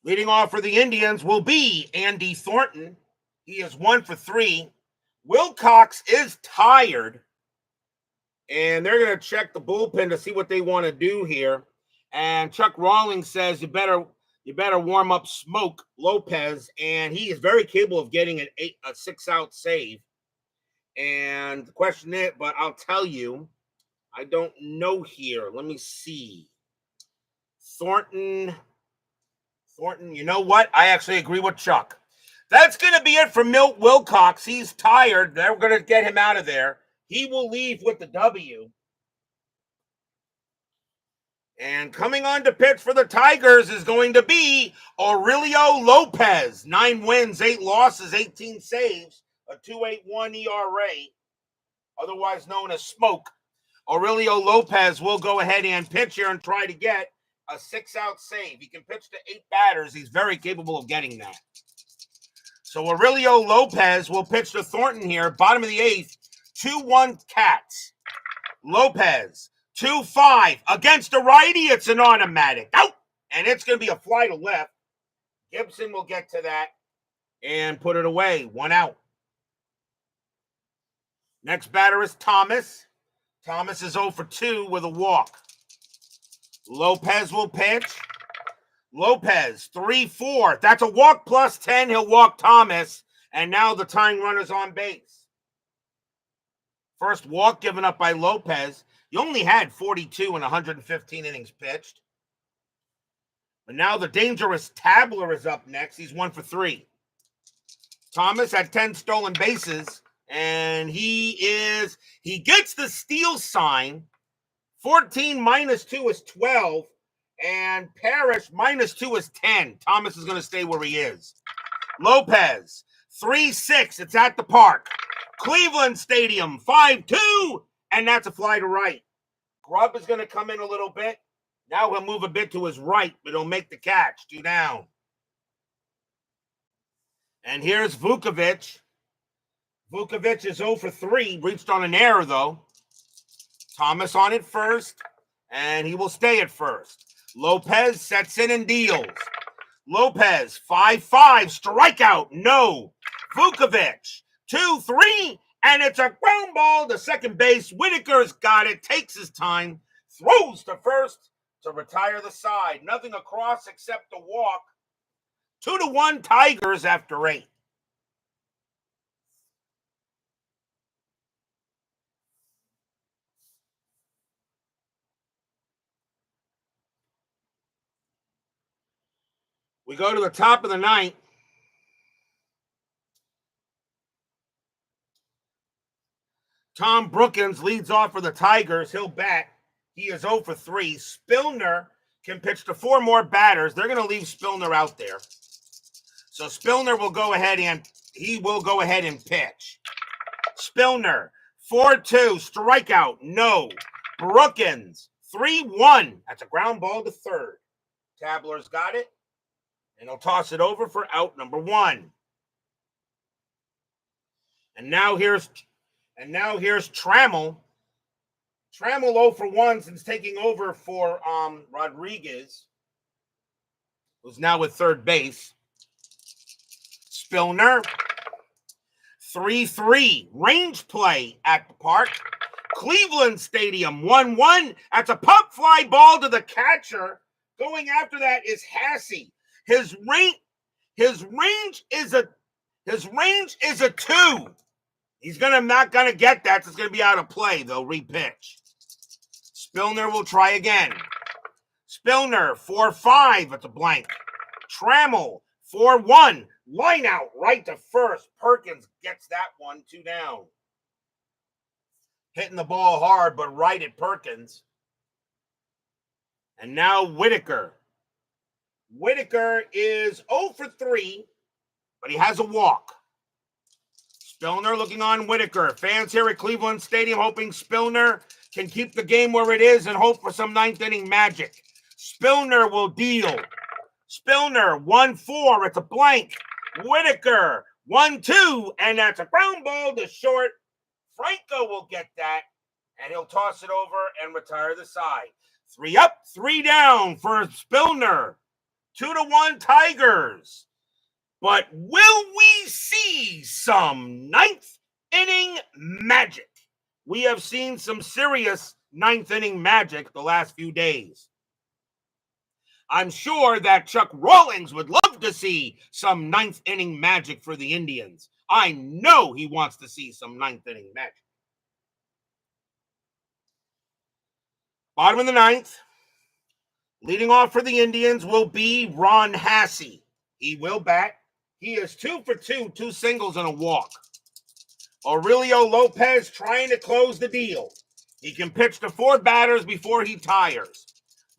Leading off for the Indians will be Andy Thornton. He is 1 for 3. Wilcox is tired, and they're going to check the bullpen to see what they want to do here. And Chuck Rawlings says you better warm up Smoke Lopez, and he is very capable of getting a 6-out save. And the question is, but I'll tell you, I don't know here. Let me see. Thornton, you know what? I actually agree with Chuck. That's going to be it for Milt Wilcox. He's tired. They're going to get him out of there. He will leave with the W. And coming on to pitch for the Tigers is going to be Aurelio Lopez. 9 wins, 8 losses, 18 saves, a 2.81 ERA, otherwise known as Smoke. Aurelio Lopez will go ahead and pitch here and try to get a 6-out save. He can pitch to 8 batters. He's very capable of getting that. So Aurelio Lopez will pitch to Thornton here, bottom of the 8th, 2-1 Cats. Lopez, 2-5 against a righty. It's an automatic. Out! And it's going to be a fly to left. Gibson will get to that and put it away. 1 out. Next batter is Thomas. Thomas is 0 for 2 with a walk. Lopez will pitch. Lopez, 3-4. That's a walk plus 10. He'll walk Thomas. And now the tying runner's on base. First walk given up by Lopez. He only had 42 in 115 innings pitched. But now the dangerous Tabler is up next. He's 1 for 3. Thomas had 10 stolen bases. And he gets the steal sign. 14 minus 2 is 12. And Parrish minus 2 is 10. Thomas is going to stay where he is. Lopez, 3-6. It's at the park. Cleveland Stadium, 5-2. And that's a fly to right. Grubb is going to come in a little bit. Now he'll move a bit to his right, but he'll make the catch. 2 down. And here's Vukovic. Vukovic is 0 for 3. Reached on an error, though. Thomas on it first, and he will stay at first. Lopez sets in and deals. Lopez, 5-5. Strikeout, no. Vukovic, 2-3. And it's a ground ball to second base. Whitaker's got it, takes his time, throws to first to retire the side. Nothing across except a walk. 2-1 Tigers after 8. We go to the top of the 9th. Tom Brookins leads off for the Tigers. He'll bat. He is 0 for 3. Spillner can pitch to 4 more batters. They're going to leave Spillner out there. So Spillner will go ahead and pitch. Spillner, 4-2. Strikeout, no. Brookins, 3-1. That's a ground ball to third. Tabler's got it. And he'll toss it over for out number 1. And now here's Trammell. Trammell 0 for 1 since taking over for Rodriguez, who's now with third base. Spillner, 3-3. Range play at the park. Cleveland Stadium, 1-1. That's a pop fly ball to the catcher. Going after that is Hassey. His range is a 2. He's not gonna get that. So it's gonna be out of play. They'll repitch. Spillner will try again. Spillner, 4-5. It's a blank. Trammell, 4-1. Line out right to first. Perkins gets that one. 2 down. Hitting the ball hard, but right at Perkins. And now Whitaker. Whitaker is 0 for 3, but he has a walk. Spillner looking on Whitaker. Fans here at Cleveland Stadium hoping Spillner can keep the game where it is and hope for some 9th inning magic. Spillner will deal. Spillner, 1-4. It's a blank. Whitaker, 1-2. And that's a ground ball to short. Franco will get that, and he'll toss it over and retire the side. 3 up, 3 down for Spillner. 2-1 Tigers. But will we see some 9th inning magic? We have seen some serious 9th inning magic the last few days. I'm sure that Chuck Rawlings would love to see some 9th inning magic for the Indians. I know he wants to see some 9th inning magic. Bottom of the 9th. Leading off for the Indians will be Ron Hassey. He will bat. He is 2 for 2, 2 singles and a walk. Aurelio Lopez trying to close the deal. He can pitch to 4 batters before he tires.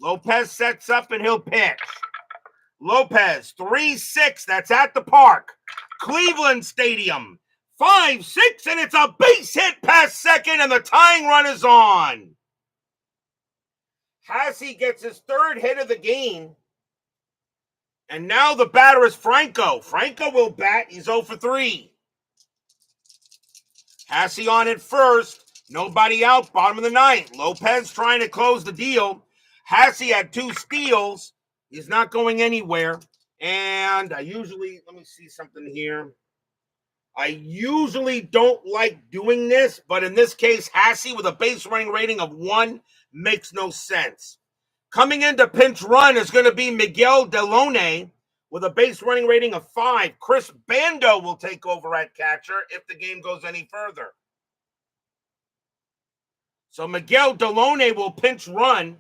Lopez sets up and he'll pitch. Lopez, 3-6. That's at the park. Cleveland Stadium, 5-6. And it's a base hit past second and the tying run is on. Hassey gets his 3rd hit of the game. And now the batter is Franco. Franco will bat. He's 0 for 3. Hassey on it first. Nobody out. Bottom of the 9th. Lopez trying to close the deal. Hassey had 2 steals. He's not going anywhere. And I usually, let me see something here. I usually don't like doing this, but in this case, Hasse with a base running rating of 1 makes no sense. Coming into pinch run is going to be Miguel Delone with a base running rating of 5. Chris Bando will take over at catcher if the game goes any further. So Miguel Delone will pinch run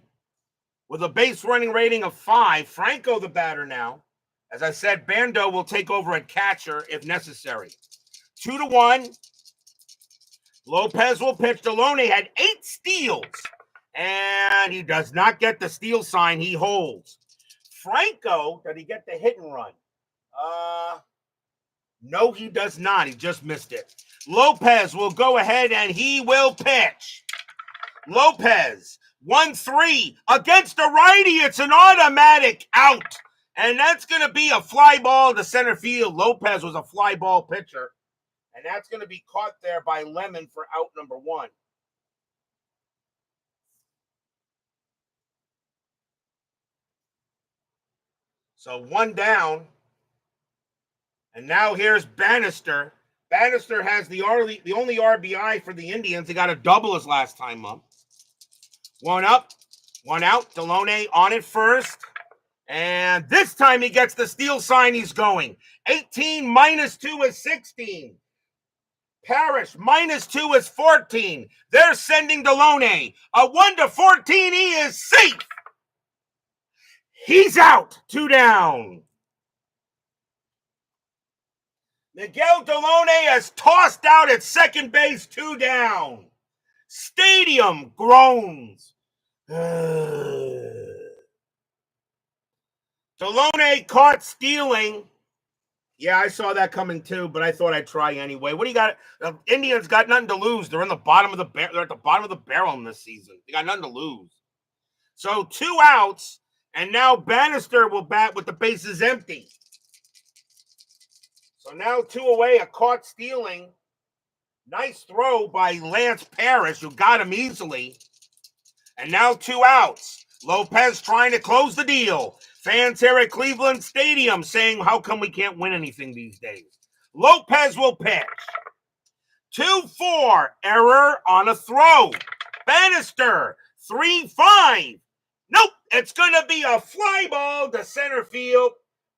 with a base running rating of 5. Franco the batter now. As I said, Bando will take over at catcher if necessary. 2-1. Lopez will pitch. Delone had 8 steals, and he does not get the steal sign. He holds. Franco, did he get the hit and run? No, he does not. He just missed it. Lopez will go ahead, and he will pitch. Lopez, 1-3 against a righty. It's an automatic out, and that's going to be a fly ball to center field. Lopez was a fly ball pitcher. And that's going to be caught there by Lemon for out number 1. So 1 down. And now here's Bannister. Bannister has the only RBI for the Indians. He got a double his last time up. 1 up, 1 out. Delone on it first. And this time he gets the steal sign. He's going. 18 minus 2 is 16. Parrish, minus 2 is 14. They're sending Delone. A 1-14, he is safe. He's out. 2 down. Miguel Delone is tossed out at second base. 2 down. Stadium groans. Delone caught stealing. Yeah, I saw that coming too, but I thought I'd try anyway. What do you got? The Indians got nothing to lose. They're in the bottom of the they're at the bottom of the barrel in this season. They got nothing to lose. So 2 outs, and now Bannister will bat with the bases empty. So now 2 away, a caught stealing. Nice throw by Lance Parrish, who got him easily. And now 2 outs. Lopez trying to close the deal. Fans here at Cleveland Stadium saying, how come we can't win anything these days? Lopez will pitch. 2-4, error on a throw. Bannister, 3-5. Nope, it's going to be a fly ball to center field.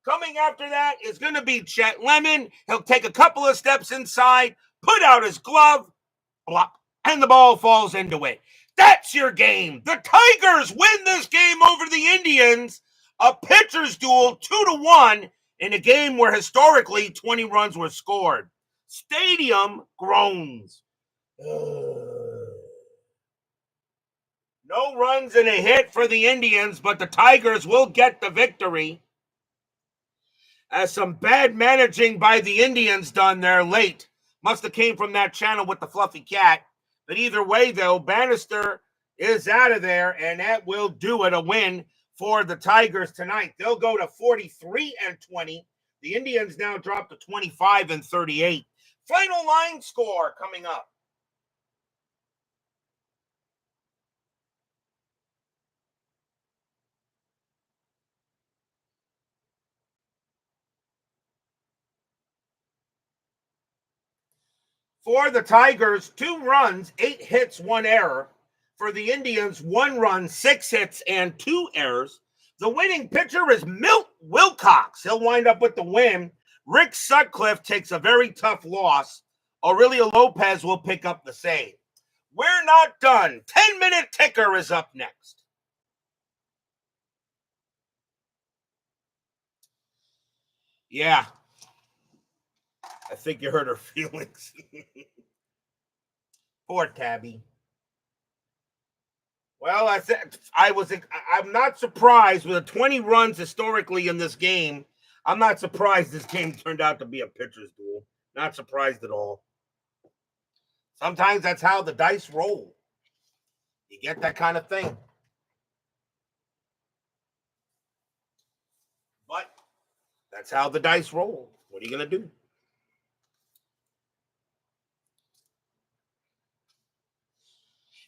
Coming after that is going to be Chet Lemon. He'll take a couple of steps inside, put out his glove, blop, and the ball falls into it. That's your game. The Tigers win this game over the Indians. A pitcher's duel, 2-1, in a game where historically 20 runs were scored. Stadium groans. No runs and a hit for the Indians, but the Tigers will get the victory. As some bad managing by the Indians done there late. Must have came from that channel with the fluffy cat. But either way, though, Bannister is out of there, and that will do it, a win for the Tigers tonight. They'll go to 43-20. The Indians now drop to 25-38. Final line score coming up. For the Tigers, 2 runs, 8 hits, 1 error. For the Indians, 1 run, 6 hits, and 2 errors. The winning pitcher is Milt Wilcox. He'll wind up with the win. Rick Sutcliffe takes a very tough loss. Aurelio Lopez will pick up the save. We're not done. 10-minute ticker is up next. Yeah. I think you hurt her feelings. Poor Tabby. Well, I'm not surprised with the 20 runs historically in this game. I'm not surprised this game turned out to be a pitcher's duel. Not surprised at all. Sometimes that's how the dice roll. You get that kind of thing. But that's how the dice roll. What are you going to do?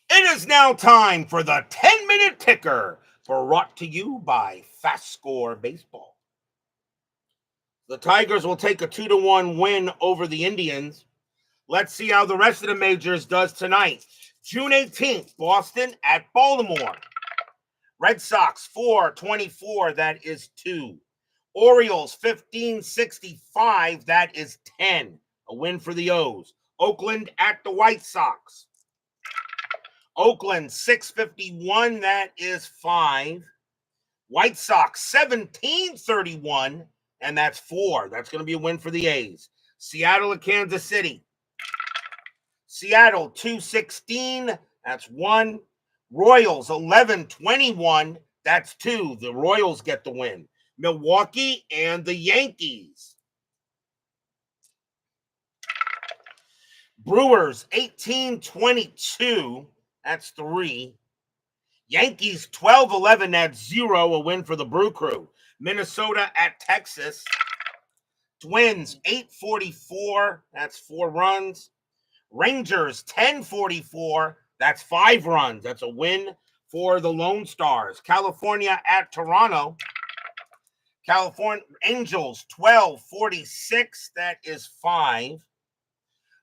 It is now time for the 10-minute ticker, brought to you by FastScore Baseball. The Tigers will take a 2-1 win over the Indians. Let's see how the rest of the majors does tonight. June 18th, Boston at Baltimore. Red Sox 4-24, that is 2. Orioles 15-65, that is 10. A win for the O's. Oakland at the White Sox. Oakland 6-51, that is 5. White Sox 17-31, and that's 4. That's going to be a win for the A's. Seattle at Kansas City. Seattle 2-16, that's 1. Royals 11-21, that's 2. The Royals get the win. Milwaukee and the Yankees. Brewers 18-22, that's 3. Yankees 12-11, that's 0. A win for the Brew Crew. Minnesota at Texas. Twins 8-44, that's 4 runs. Rangers 10-44, that's 5 runs. That's a win for the Lone Stars. California at Toronto. California Angels 12-46, that is 5.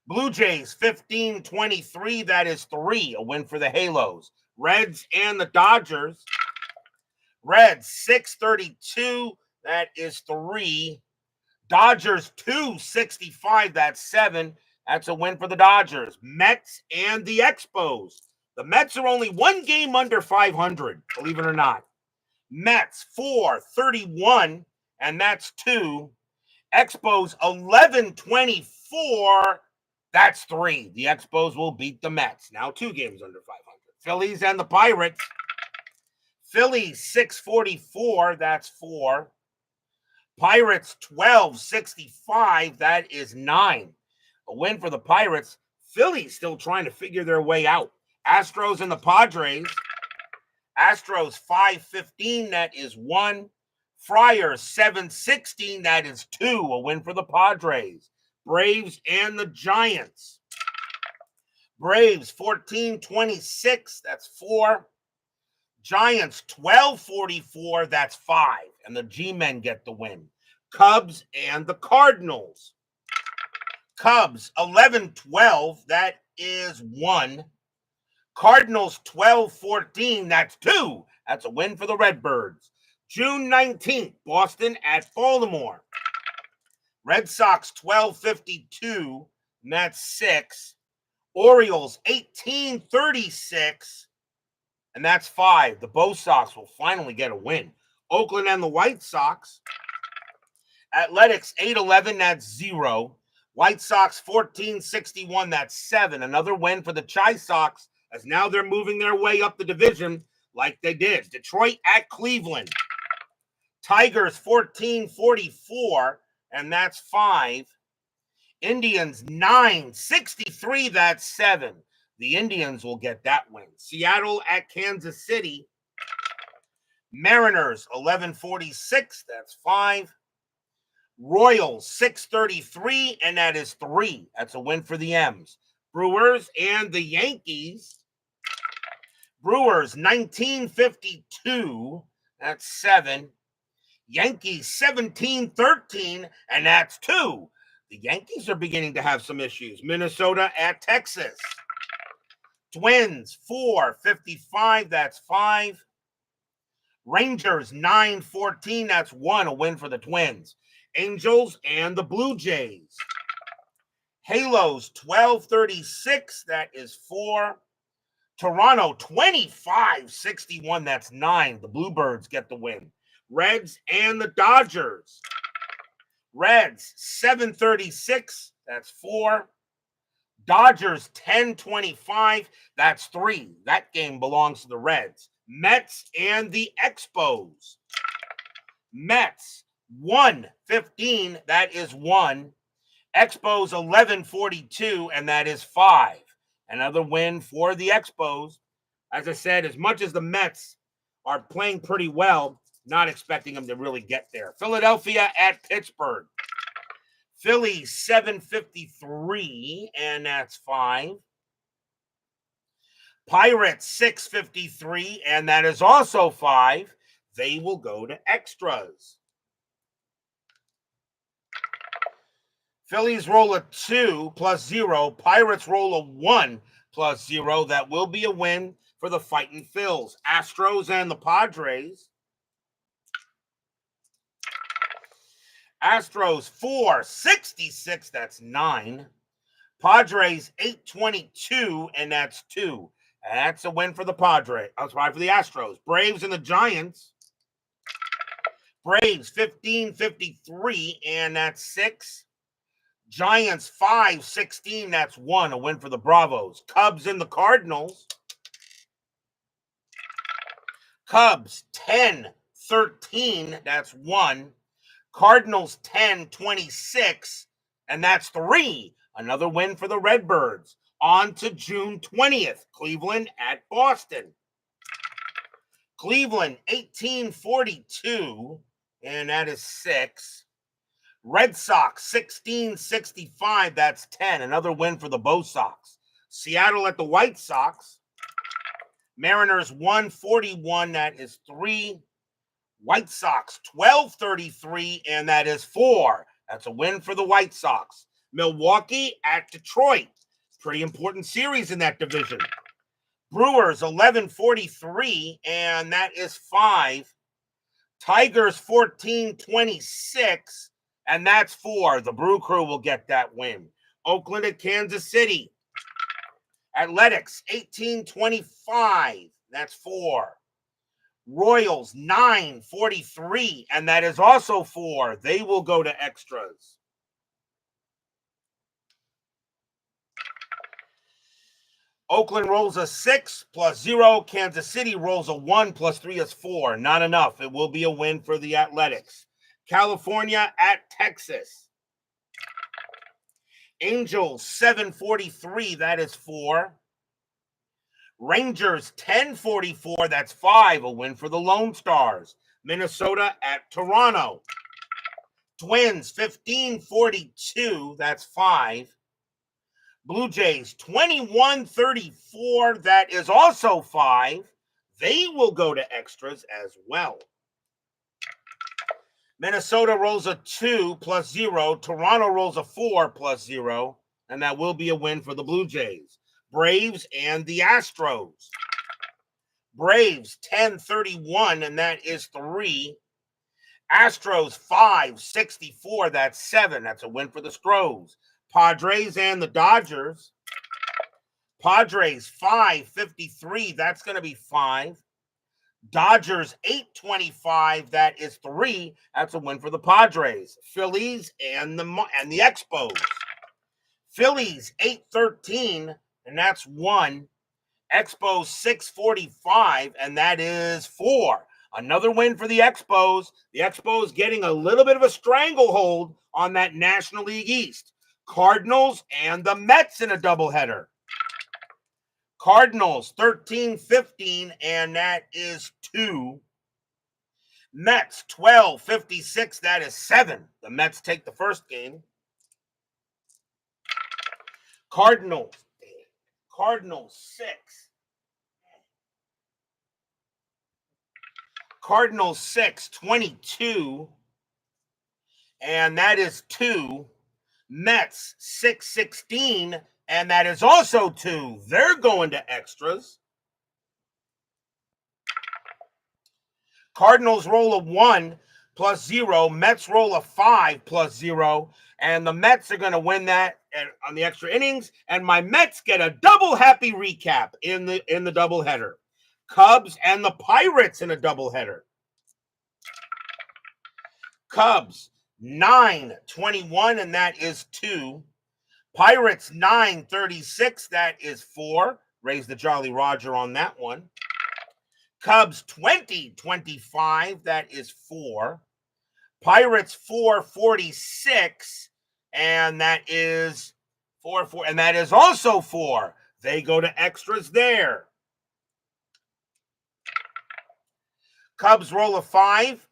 Blue Jays 15-23, that is 3. A win for the Halos. Reds and the Dodgers. Reds 6-32, that is 3. Dodgers 2-65, that's 7. That's a win for the Dodgers. Mets and the Expos. The Mets are only 1 game under 500, believe it or not. Mets 4-31, and that's 2. Expos 11-24, that's 3. The Expos will beat the Mets. Now 2 games under 500. Phillies and the Pirates. Phillies 6-44, that's 4. Pirates 12-65, that is 9. A win for the Pirates. Phillies still trying to figure their way out. Astros and the Padres. Astros 5-15, that is 1. Friars 7-16, that is 2. A win for the Padres. Braves and the Giants. Braves 14-26, that's 4. Giants 12-44, that's 5. And the G-men get the win. Cubs and the Cardinals. Cubs 11-12, that is 1. Cardinals 12-14, that's 2. That's a win for the Redbirds. June 19th, Boston at Baltimore. Red Sox 12-52, and that's 6. Orioles 18-36, and that's 5. The Bo Sox will finally get a win. Oakland and the White Sox. Athletics 8-11, that's 0. White Sox 14-61, that's 7. Another win for the Chi Sox, as now they're moving their way up the division like they did. Detroit at Cleveland. Tigers 14-44, and that's 5. Indians 9-63, that's 7. The Indians will get that win. Seattle at Kansas City. Mariners 11-46, that's 5. Royals 6-33, and that is 3. That's a win for the M's. Brewers and the Yankees. Brewers 19-52, that's 7. Yankees 17-13, and that's 2. The Yankees are beginning to have some issues. Minnesota at Texas. Twins 4-55, that's 5. Rangers 9-14, that's 1. A win for the Twins. Angels and the Blue Jays. Halos 12-36, that is 4. Toronto 25-61, that's 9. The Bluebirds get the win. Reds and the Dodgers. Reds 7-36, that's 4. Dodgers 10-25, that's 3. That game belongs to the Reds. Mets and the Expos. Mets 1-15, that is 1. Expos 11-42, and that is 5. Another win for the Expos. As I said, as much as the Mets are playing pretty well, not expecting them to really get there. Philadelphia at Pittsburgh. Phillies 7-53, and that's 5. Pirates 6-53, and that is also 5. They will go to extras. Phillies roll a 2 plus 0. Pirates roll a 1 plus 0. That will be a win for the Fightin' Phils. Astros and the Padres. Astros 466, that's 9. Padres 822, and that's 2. That's a win for the Padres. I'm sorry, for the Astros. Braves and the Giants. Braves 1553, and that's 6. Giants 516, that's 1. A win for the Bravos. Cubs and the Cardinals. Cubs 1013, that's 1. Cardinals 1026, and that's 3. Another win for the Redbirds. On to June 20th, Cleveland at Boston. Cleveland 1842, and that is 6. Red Sox 1665, that's 10. Another win for the Bo Sox. Seattle at the White Sox. Mariners 141, that is 3. White Sox 1233, and that is 4. That's a win for the White Sox. Milwaukee at Detroit. Pretty important series in that division. Brewers 1143, and that is 5. Tigers 1426, and that's 4. The Brew Crew will get that win. Oakland at Kansas City. Athletics 1825, that's 4. Royals 943, and that is also 4. They will go to extras. Oakland rolls a 6 plus 0. Kansas City rolls a 1 plus 3 is 4. Not enough. It will be a win for the Athletics. California at Texas. Angels 743, that is 4. Rangers 1044, that's 5. A win for the Lone Stars. Minnesota at Toronto. Twins 1542, that's 5. Blue Jays 2134, that is also 5. They will go to extras as well. Minnesota rolls a 2 plus 0. Toronto rolls a 4 plus 0, and that will be a win for the Blue Jays. Braves and the Astros. Braves 1031, and that is 3. Astros 564, that's 7. That's a win for the Stros. Padres and the Dodgers. Padres 553, that's going to be 5. Dodgers 825, that is 3. That's a win for the Padres. Phillies and the Expos. Phillies 813, and that's 1. Expos 645, and that is 4. Another win for the Expos. The Expos getting a little bit of a stranglehold on that National League East. Cardinals and the Mets in a doubleheader. Cardinals 13-15, and that is 2. Mets 12-56, that is 7. The Mets take the first game. Cardinals 6. Cardinals 6-22, and that is 2. Mets 6-16, and that is also 2. They're going to extras. Cardinals roll a 1 plus 0. Mets roll a 5 plus 0. And the Mets are going to win that on the extra innings. And my Mets get a double happy recap in the doubleheader. Cubs and the Pirates in a doubleheader. Cubs 9-21, and that is 2. Pirates 9-36, that is 4. Raise the Jolly Roger on that one. Cubs 20-25, that is 4. Pirates 4-46, and that is 4-4, and that is also 4. They go to extras there. Cubs roll a 5,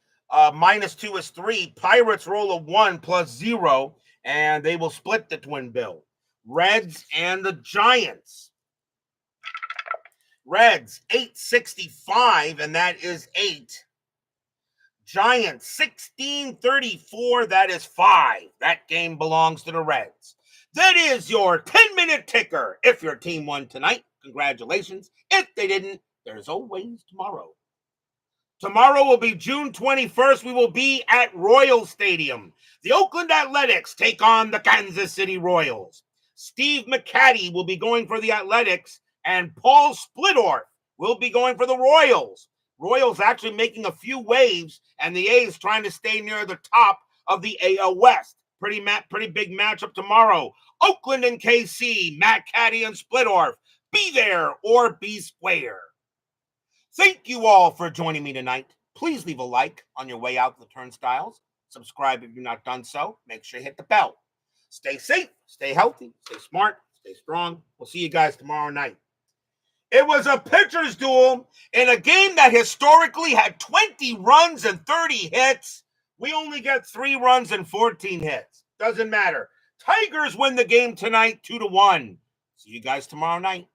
minus 2 is 3. Pirates roll a 1 plus 0, and they will split the twin bill. Reds and the Giants. Reds 865, and that is 8. Giants 16-34. That is 5. That game belongs to the Reds. That is your 10-minute ticker. If your team won tonight, congratulations. If they didn't, there's always tomorrow. Tomorrow will be June 21st. We will be at Royal Stadium. The Oakland Athletics take on the Kansas City Royals. Steve McCatty will be going for the Athletics, and Paul Splittorff will be going for the Royals. Royals actually making a few waves, and the A's trying to stay near the top of the AL West. Pretty big matchup tomorrow. Oakland and KC, McCatty and Splittorff. Be there or be square. Thank you all for joining me tonight. Please leave a like on your way out the turnstiles. Subscribe if you've not done so. Make sure you hit the bell. Stay safe, stay healthy, stay smart, stay strong. We'll see you guys tomorrow night. It was a pitcher's duel in a game that historically had 20 runs and 30 hits. We only get 3 runs and 14 hits. Doesn't matter. Tigers win the game tonight 2-1. See you guys tomorrow night.